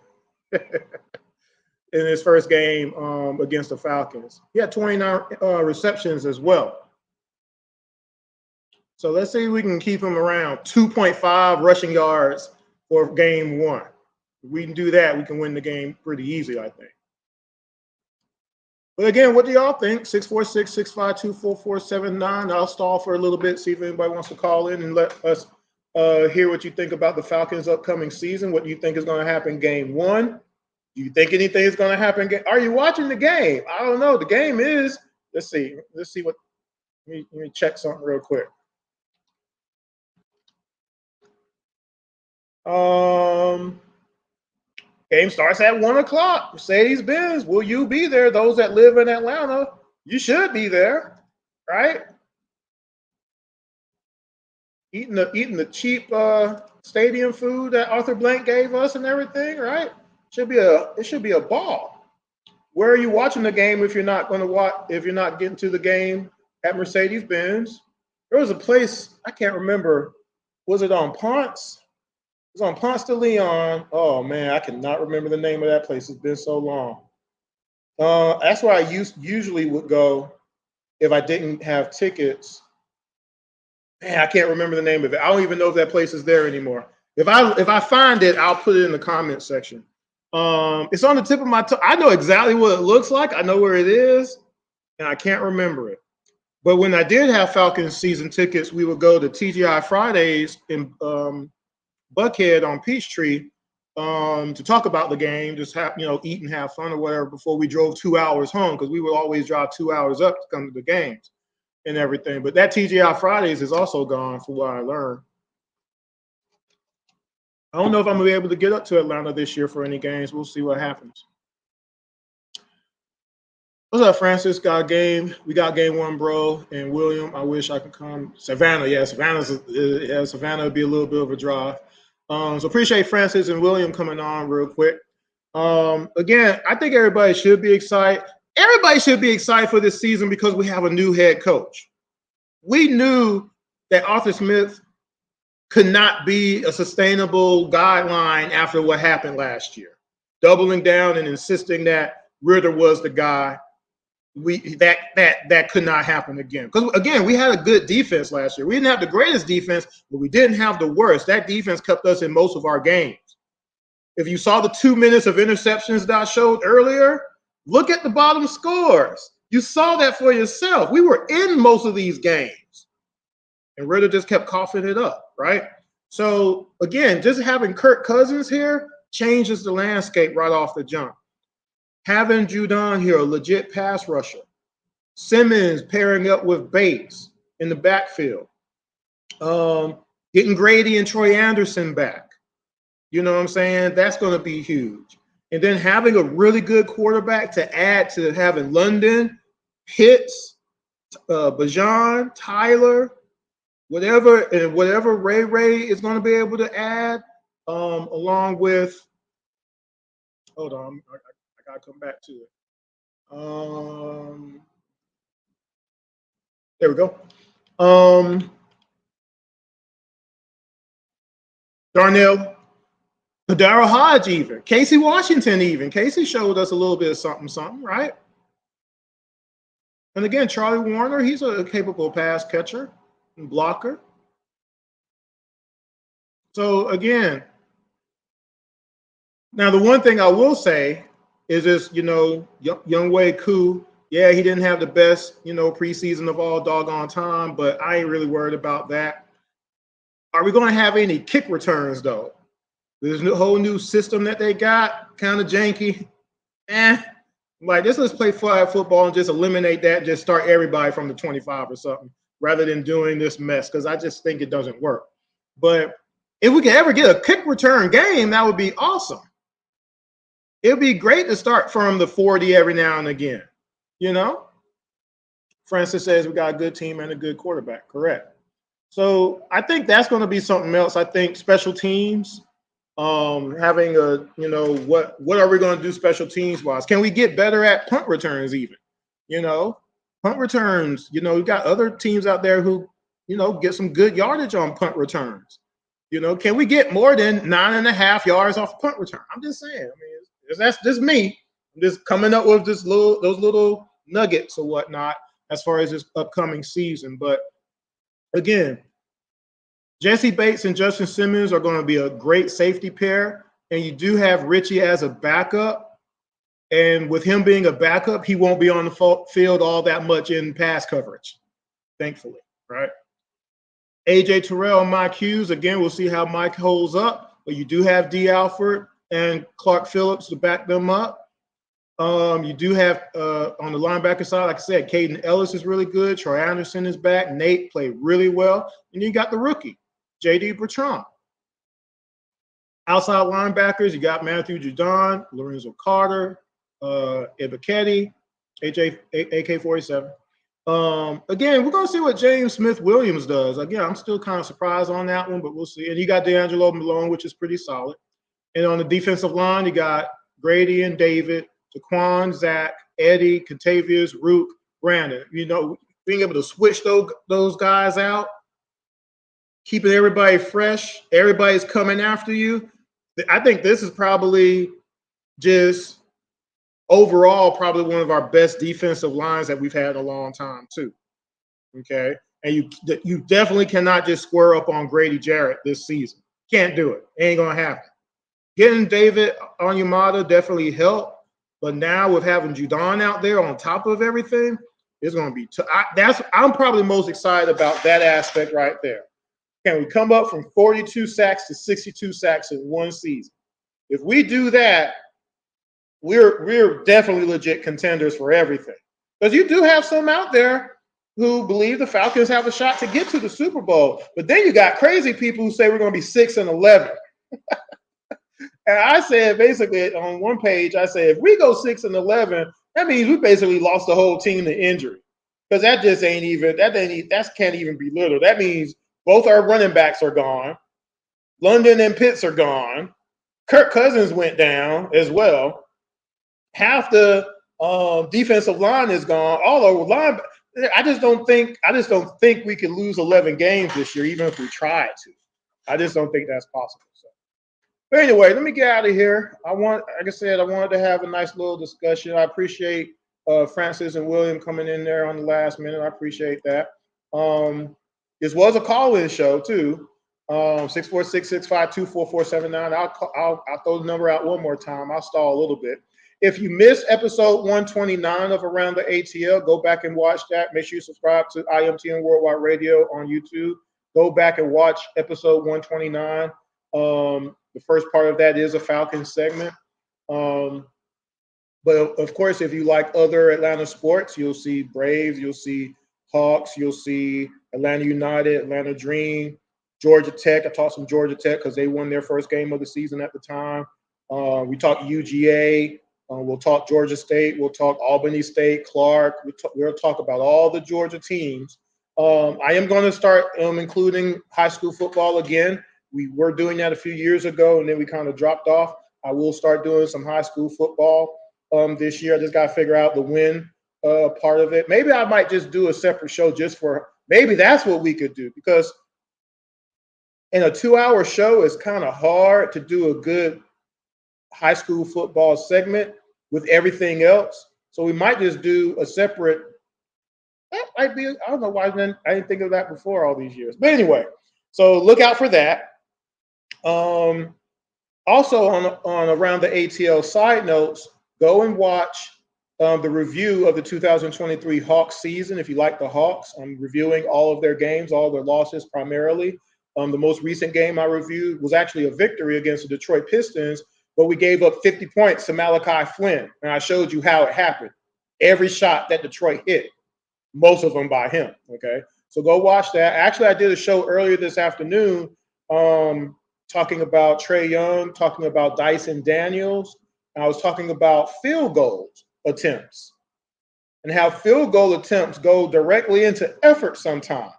In his first game against the Falcons. He had 29 receptions as well. So let's see if we can keep him around 2.5 rushing yards for game 1. If we can do that, we can win the game pretty easily, I think. But again, what do y'all think? 646-652-4479. I'll stall for a little bit, see if anybody wants to call in and let us hear what you think about the Falcons' upcoming season. What do you think is going to happen game 1? Do you think anything is going to happen? Are you watching the game? I don't know. The game is, let's see what, let me check something real quick. Game starts at 1 o'clock. Mercedes-Benz, will you be there? Those that live in Atlanta, you should be there, right? Eating the cheap stadium food that Arthur Blank gave us and everything, right? It should be a ball. Where are you watching the game if you're not going to watch? If you're not getting to the game at Mercedes-Benz? There was a place I can't remember. Was it on Ponce? It was on Ponce de Leon. Oh man, I cannot remember the name of that place. It's been so long. That's where I usually would go if I didn't have tickets. Man, I can't remember the name of it. I don't even know if that place is there anymore. If I find it, I'll put it in the comment section. It's on the tip of my tongue. I know exactly what it looks like. I know where it is, and I can't remember it. But when I did have Falcons season tickets, we would go to TGI Fridays in Buckhead on Peachtree to talk about the game, just eat and have fun or whatever before we drove 2 hours home, because we would always drive 2 hours up to come to the games and everything. But that TGI Fridays is also gone, from what I learned. I don't know if I'm going to be able to get up to Atlanta this year for any games. We'll see what happens. What's up, Francis? Got a game. We got game 1, bro. And William, I wish I could come. Savannah, yeah. Savannah would be a little bit of a drive. So appreciate Francis and William coming on real quick. Again, I think everybody should be excited. Everybody should be excited for this season because we have a new head coach. We knew that Arthur Smith could not be a sustainable guideline after what happened last year. Doubling down and insisting that Ritter was the guy, that could not happen again. Because again, we had a good defense last year. We didn't have the greatest defense, but we didn't have the worst. That defense kept us in most of our games. If you saw the 2 minutes of interceptions that I showed earlier, look at the bottom scores. You saw that for yourself. We were in most of these games. And Ritter just kept coughing it up, right? So, again, just having Kirk Cousins here changes the landscape right off the jump. Having Judon here, a legit pass rusher. Simmons pairing up with Bates in the backfield. Getting Grady and Troy Anderson back. You know what I'm saying? That's going to be huge. And then having a really good quarterback to add to having London, Pitts, Bajan, Tyler, whatever Ray is going to be able to add, along with, hold on, I got to come back to it. There we go. Darnell, Daryl Hodge even, Casey Washington even. Casey showed us a little bit of something, right? And again, Charlie Warner, he's a capable pass catcher and blocker. So again, now the one thing I will say is this, Younghoe Koo, yeah, he didn't have the best, preseason of all doggone time, but I ain't really worried about that. Are we going to have any kick returns, though? There's a whole new system that they got, kind of janky. Let's play flag football and just eliminate that, just start everybody from the 25 or something, rather than doing this mess, because I just think it doesn't work. But if we can ever get a kick return game, that would be awesome. It would be great to start from the 40 every now and again, Francis says we got a good team and a good quarterback, correct. So I think that's going to be something else. I think special teams, having what are we going to do special teams wise? Can we get better at punt returns even? Punt returns, we've got other teams out there who, get some good yardage on punt returns. Can we get more than 9.5 yards off punt return? I'm just saying. I mean, that's just me. I'm just coming up with those little nuggets or whatnot as far as this upcoming season. But again, Jesse Bates and Justin Simmons are going to be a great safety pair, and you do have Richie as a backup. And with him being a backup, he won't be on the field all that much in pass coverage, thankfully, right? AJ Terrell and Mike Hughes, again, we'll see how Mike holds up, but you do have D. Alford and Clark Phillips to back them up. You do have, on the linebacker side, like I said, Caden Ellis is really good. Troy Anderson is back. Nate played really well. And you got the rookie, J.D. Bertrand. Outside linebackers, you got Matthew Judon, Lorenzo Carter, Ibiketti, AK-47. Again, we're going to see what James Smith-Williams does. Again, I'm still kind of surprised on that one, but we'll see. And you got D'Angelo Malone, which is pretty solid. And on the defensive line, you got Grady and David, Taquan, Zach, Eddie, Contavious, Rook, Brandon. Being able to switch those guys out, keeping everybody fresh, everybody's coming after you. I think this is probably just overall probably one of our best defensive lines that we've had in a long time too. Okay, and you definitely cannot just square up on Grady Jarrett this season. Can't do it. Ain't gonna happen. Getting David Onyemata definitely helped, but now with having Judon out there on top of everything, it's gonna be. I'm probably most excited about that aspect right there. Can we come up from 42 sacks to 62 sacks in one season? If we do that, we're definitely legit contenders for everything. Because you do have some out there who believe the Falcons have a shot to get to the Super Bowl. But then you got crazy people who say we're going to be 6-11. And I said, basically, on one page, I said, if we go 6-11, that means we basically lost the whole team to injury. Because that just that can't even be little. That means both our running backs are gone. London and Pitts are gone. Kirk Cousins went down as well. Half the defensive line is gone. All over line. I just don't think we can lose 11 games this year, even if we tried to. I just don't think that's possible. So. But anyway, let me get out of here. Like I said, I wanted to have a nice little discussion. I appreciate Francis and William coming in there on the last minute. I appreciate that. This was a call-in show too. 646-652-4479. I'll throw the number out one more time. I'll stall a little bit. If you missed episode 129 of Around the ATL, go back and watch that. Make sure you subscribe to IMTN Worldwide Radio on YouTube. Go back and watch episode 129. The first part of that is a Falcons segment. But of course, if you like other Atlanta sports, you'll see Braves, you'll see Hawks, you'll see Atlanta United, Atlanta Dream, Georgia Tech. I talked some Georgia Tech because they won their first game of the season at the time. We talked UGA. We'll talk Georgia State. We'll talk Albany State, Clark. We'll talk about all the Georgia teams. I am going to start including high school football again. We were doing that a few years ago, and then we kind of dropped off. I will start doing some high school football this year. I just got to figure out the win part of it. Maybe I might just do a separate show just for – maybe that's what we could do, because in a 2-hour show, it's kind of hard to do a good high school football segment with everything else. So we might just do a separate – that might be – I don't know why I didn't think of that before all these years. But anyway, so look out for that. Also on Around the ATL side notes, go and watch the review of the 2023 Hawks season. If you like the Hawks, I'm reviewing all of their games, all their losses primarily. The most recent game I reviewed was actually a victory against the Detroit Pistons, but we gave up 50 points to Malachi Flynn, and I showed you how it happened. Every shot that Detroit hit, most of them by him, okay? So go watch that. Actually, I did a show earlier this afternoon talking about Trae Young, talking about Dyson Daniels. I was talking about field goal attempts and how field goal attempts go directly into effort sometimes.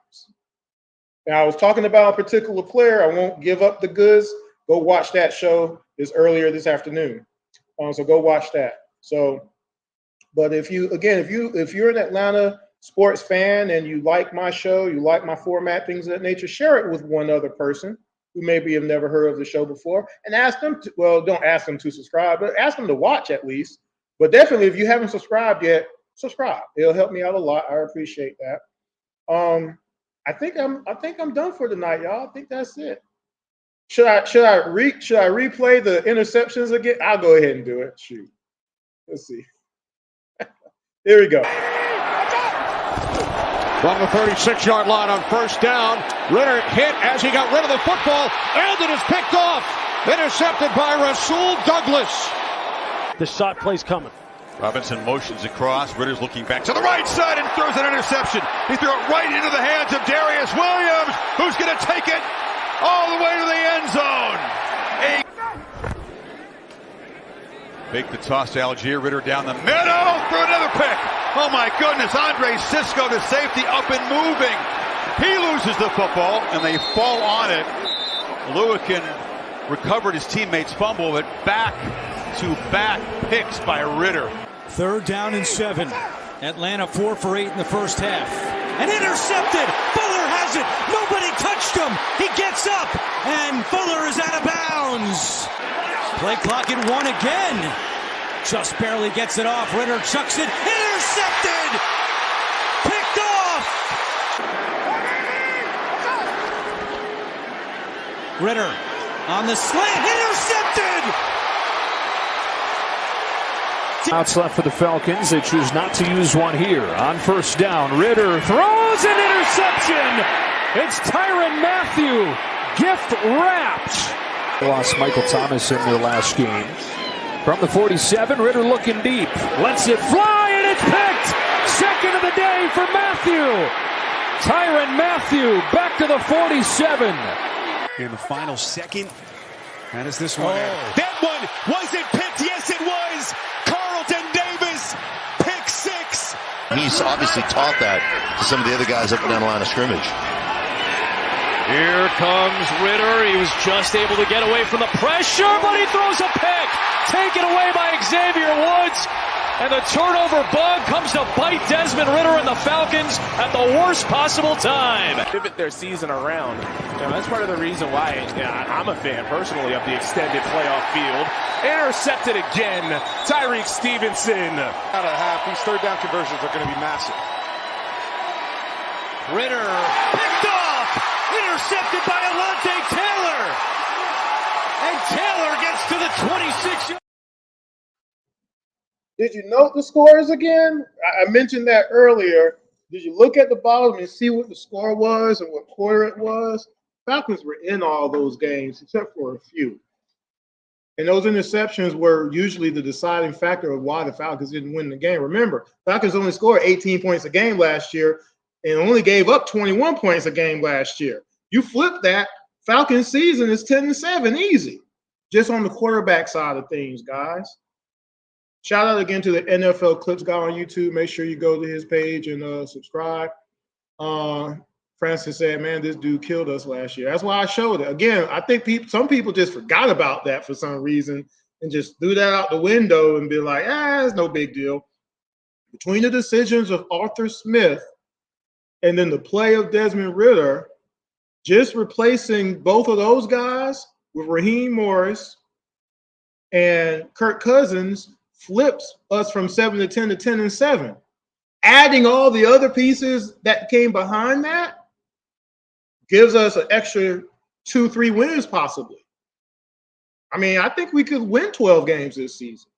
And I was talking about a particular player. I won't give up the goods. Go watch that show. It's earlier this afternoon. So go watch that. So, but if you're an Atlanta sports fan and you like my show, you like my format, things of that nature, share it with one other person who maybe have never heard of the show before, and ask them to, well, don't ask them to subscribe, but ask them to watch at least. But definitely, if you haven't subscribed yet, subscribe. It'll help me out a lot. I appreciate that. I think I'm done for tonight, y'all. I think that's it. Should I replay the interceptions again? I'll go ahead and do it. Shoot. Let's see. Here we go. From the 36-yard line on first down, Ritter hit as he got rid of the football, and it is picked off. Intercepted by Rasul Douglas. The shot play's coming. Robinson motions across. Ritter's looking back to the right side and throws an interception. He threw it right into the hands of Darius Williams, who's going to take it all the way to the end zone. Fake the toss to Algier. Ritter down the middle for another pick. Oh my goodness. Andre Cisco to safety, up and moving. He loses the football and they fall on it. Lewican recovered his teammate's fumble, but back-to-back picks by Ritter. 3rd down and 7. Atlanta 4 for 8 in the first half. And intercepted. Fuller has it. Nobody touched him. He gets up and Fuller is out of bounds. Play clock at 1 again. Just barely gets it off. Ritter chucks it. Intercepted. Picked off. Ritter on the slant. Intercepted. Outs left for the Falcons. They choose not to use one here. On first down, Ritter throws an interception. It's Tyrann Mathieu. Gift wrapped. Lost Michael Thomas in their last game. From the 47, Ritter looking deep. Lets it fly, and it's picked. Second of the day for Mathieu. Tyrann Mathieu back to the 47. In the final second, how does this one end? That one wasn't picked. Yes, it was. Carlton Davis, pick 6. He's obviously taught that to some of the other guys up and down the line of scrimmage. Here comes Ritter. He was just able to get away from the pressure, but he throws a pick. Taken away by Xavier Woods. And the turnover bug comes to bite Desmond Ritter and the Falcons at the worst possible time. Pivot their season around. That's part of the reason why I'm a fan personally of the extended playoff field. Intercepted again. Tyreek Stevenson. Out of half, these third down conversions are going to be massive. Ritter picked off. Intercepted by Alontae Taylor. And Taylor gets to the 26-yard. Did you note the scores again? I mentioned that earlier. Did you look at the bottom and see what the score was and what quarter it was? Falcons were in all those games except for a few. And those interceptions were usually the deciding factor of why the Falcons didn't win the game. Remember, Falcons only scored 18 points a game last year and only gave up 21 points a game last year. You flip that, Falcons season is 10-7 easy. Just on the quarterback side of things, guys. Shout out again to the NFL Clips guy on YouTube. Make sure you go to his page and subscribe. Francis said, man, this dude killed us last year. That's why I showed it. Again, I think some people just forgot about that for some reason and just threw that out the window and be like, it's no big deal. Between the decisions of Arthur Smith and then the play of Desmond Ritter, just replacing both of those guys with Raheem Morris and Kirk Cousins flips us from 7-10 to 10-7. Adding all the other pieces that came behind that gives us an extra 2-3 wins possibly. I mean, I think we could win 12 games this season.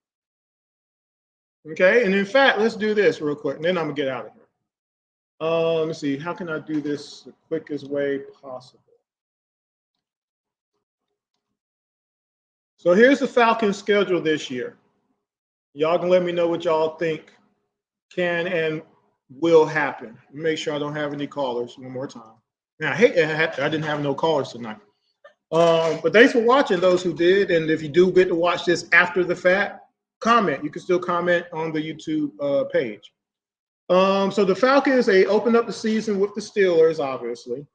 Okay, and in fact, let's do this real quick, and then I'm gonna get out of here. Let's see, how can I do this the quickest way possible? So here's the Falcons' schedule this year. Y'all can let me know what y'all think can and will happen. Make sure I don't have any callers one more time. Now, I hate that I didn't have no callers tonight. But thanks for watching, those who did. And if you do get to watch this after the fact, comment. You can still comment on the YouTube page. So the Falcons, they opened up the season with the Steelers, obviously.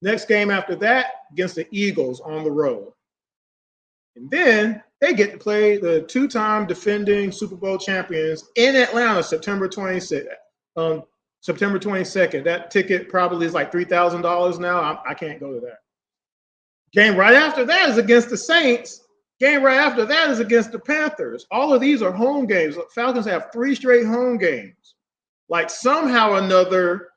Next game after that, against the Eagles on the road. And then they get to play the two-time defending Super Bowl champions in Atlanta, September 22nd. That ticket probably is like $3,000 now. I can't go to that. Game right after that is against the Saints. Game right after that is against the Panthers. All of these are home games. Falcons have 3 straight home games. Like somehow or another,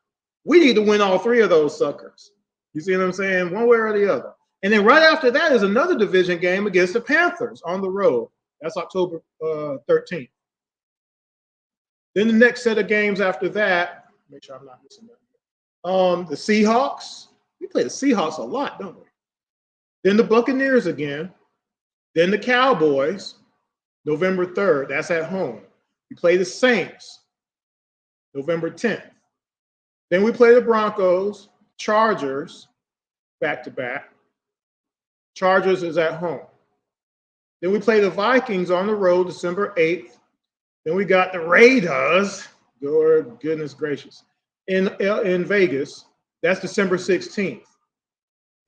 we need to win all 3 of those suckers. You see what I'm saying? One way or the other. And then right after that is another division game against the Panthers on the road. That's October 13th. Then the next set of games after that, make sure I'm not missing that. The Seahawks. We play the Seahawks a lot, don't we? Then the Buccaneers again. Then the Cowboys, November 3rd. That's at home. We play the Saints, November 10th. Then we play the Broncos, Chargers, back-to-back. Chargers is at home. Then we play the Vikings on the road, December 8th. Then we got the Raiders, Lord goodness gracious, in Vegas. That's December 16th.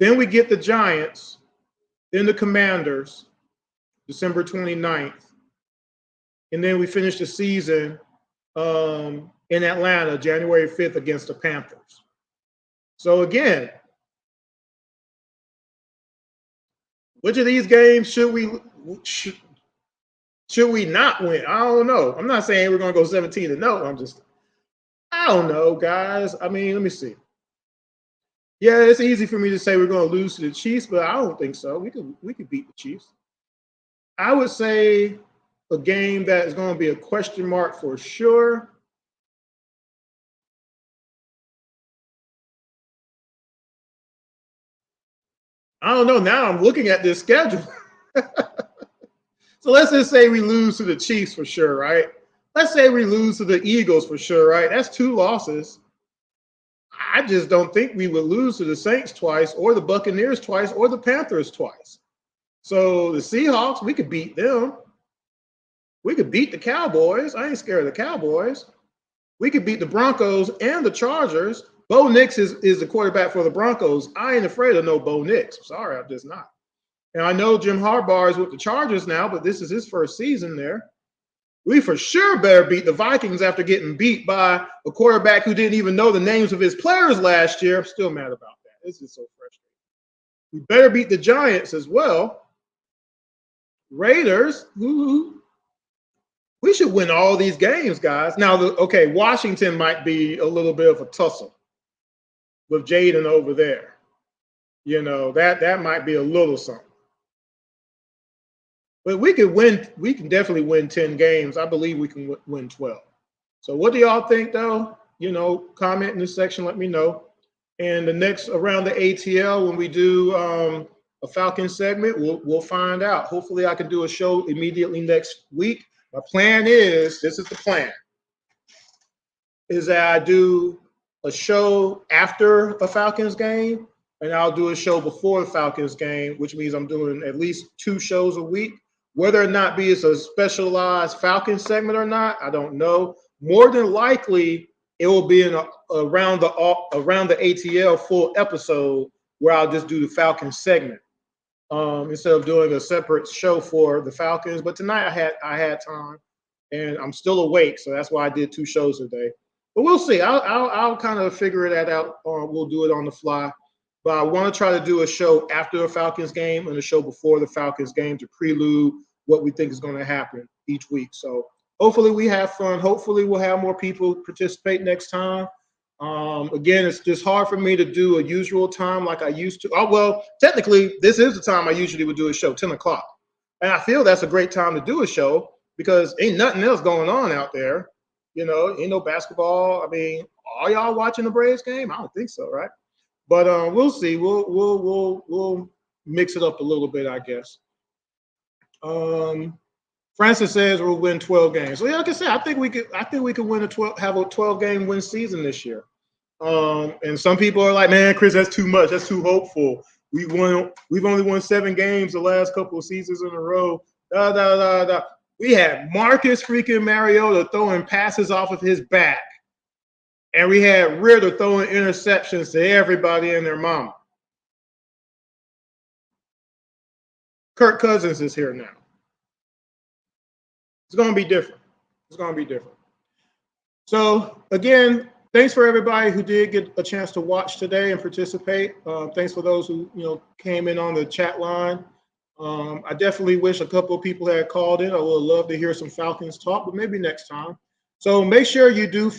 Then we get the Giants, then the Commanders, December 29th. And then we finish the season in Atlanta, January 5th against the Panthers. So again, which of these games should we not win? I don't know. I'm not saying we're going to go 17-0. I don't know, guys. I mean, let me see. Yeah, it's easy for me to say we're going to lose to the Chiefs, but I don't think so. We could beat the Chiefs. I would say a game that is going to be a question mark for sure. I don't know. Now I'm looking at this schedule. So let's just say we lose to the Chiefs for sure, right? Let's say we lose to the Eagles for sure, right? That's 2 losses. I just don't think we would lose to the Saints twice or the Buccaneers twice or the Panthers twice. So the Seahawks, we could beat them. We could beat the Cowboys. I ain't scared of the Cowboys. We could beat the Broncos and the Chargers. Bo Nix is the quarterback for the Broncos. I ain't afraid of no Bo Nix. Sorry, I'm just not. And I know Jim Harbaugh is with the Chargers now, but this is his first season there. We for sure better beat the Vikings after getting beat by a quarterback who didn't even know the names of his players last year. I'm still mad about that. This is so frustrating. We better beat the Giants as well. Raiders, we should win all these games, guys. Now, Washington might be a little bit of a tussle with Jaden over there. You know, that might be a little something. But we can win. We can definitely win 10 games. I believe we can win 12. So what do y'all think, though? You know, comment in this section. Let me know. And the next around the ATL, when we do a Falcon segment, we'll find out. Hopefully, I can do a show immediately next week. My plan is, this is the plan, is that I do a show after a Falcons game, and I'll do a show before the Falcons game, which means I'm doing at least 2 shows a week. Whether or not it's a specialized Falcons segment or not, I don't know. More than likely, it will be around the ATL full episode where I'll just do the Falcons segment instead of doing a separate show for the Falcons. But tonight I had time, and I'm still awake, so that's why I did 2 shows today. But we'll see. I'll kind of figure that out. We'll do it on the fly. But I want to try to do a show after the Falcons game and a show before the Falcons game to prelude what we think is going to happen each week. So hopefully we have fun. Hopefully we'll have more people participate next time. Again, it's just hard for me to do a usual time like I used to. Oh, well, technically, this is the time I usually would do a show, 10 o'clock. And I feel that's a great time to do a show because ain't nothing else going on out there. You know, ain't no basketball. I mean, are y'all watching the Braves game? I don't think so, right? But we'll see. We'll mix it up a little bit, I guess. Francis says we'll win 12 games. So yeah, like I said, I think we could win have a 12-game win season this year. And some people are like, man, Chris, that's too much. That's too hopeful. We've only won 7 games the last couple of seasons in a row. We had Marcus freaking Mariota throwing passes off of his back. And we had Ritter throwing interceptions to everybody and their mama. Kirk Cousins is here now. It's going to be different. It's going to be different. So, again, thanks for everybody who did get a chance to watch today and participate. Thanks for those who came in on the chat line. I definitely wish a couple of people had called in. I would love to hear some Falcons talk, but maybe next time. So make sure you do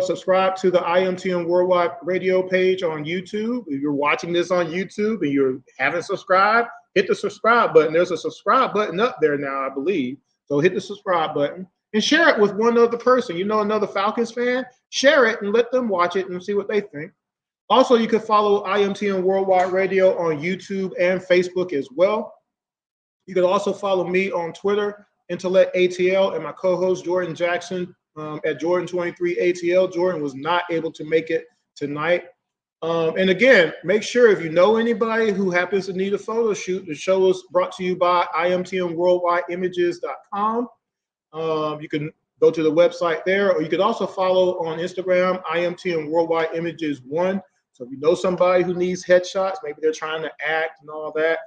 subscribe to the IMTM Worldwide Radio page on YouTube. If you're watching this on YouTube and you haven't subscribed, hit the subscribe button. There's a subscribe button up there now, I believe. So hit the subscribe button and share it with one other person. You know, another Falcons fan, share it and let them watch it and see what they think. Also, you can follow IMTM Worldwide Radio on YouTube and Facebook as well. You can also follow me on Twitter, Intellect ATL, and my co-host Jordan Jackson at Jordan23ATL. Jordan was not able to make it tonight. And again, make sure if you know anybody who happens to need a photo shoot, the show is brought to you by IMTMWorldwideImages.com. You can go to the website there, or you could also follow on Instagram, IMTM Worldwide Images 1. So if you know somebody who needs headshots, maybe they're trying to act and all that,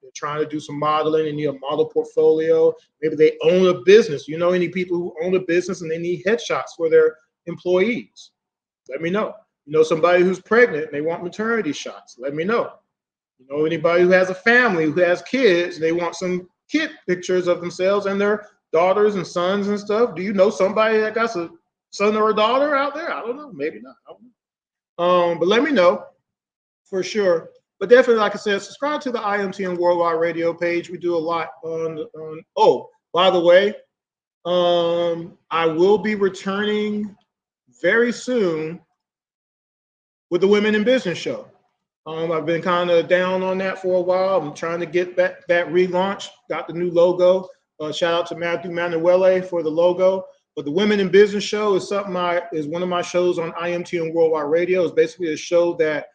they're trying to do some modeling and need a model portfolio. Maybe they own a business. You know any people who own a business and they need headshots for their employees? Let me know. You know somebody who's pregnant and they want maternity shots? Let me know. You know anybody who has a family, who has kids, and they want some kid pictures of themselves and their daughters and sons and stuff? Do you know somebody that got a son or a daughter out there? I don't know. Maybe not. I don't know. But let me know for sure. But definitely, like I said, subscribe to the IMTM Worldwide Radio page. We do a lot on oh, by the way, I will be returning very soon with the Women in Business show. I've been kind of down on that for a while. I'm trying to get that relaunch. Got the new logo. Shout out to Matthew Manuele for the logo. But the Women in Business show is is one of my shows on IMTM Worldwide Radio. It's basically a show that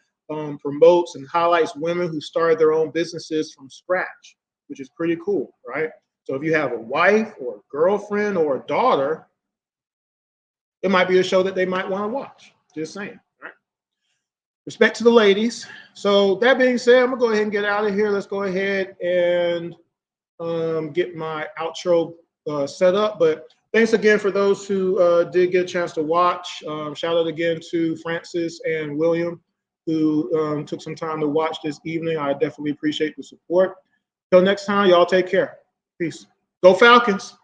promotes and highlights women who started their own businesses from scratch, which is pretty cool, right? So if you have a wife or a girlfriend or a daughter, it might be a show that they might want to watch. Just saying, right? respect to the ladies. So that being said, I'm gonna go ahead and get out of here. Let's go ahead and get my outro set up. But thanks again for those who did get a chance to watch. Shout out again to Francis and William, who took some time to watch this evening. I definitely appreciate the support. Till next time, y'all take care. Peace. Go Falcons.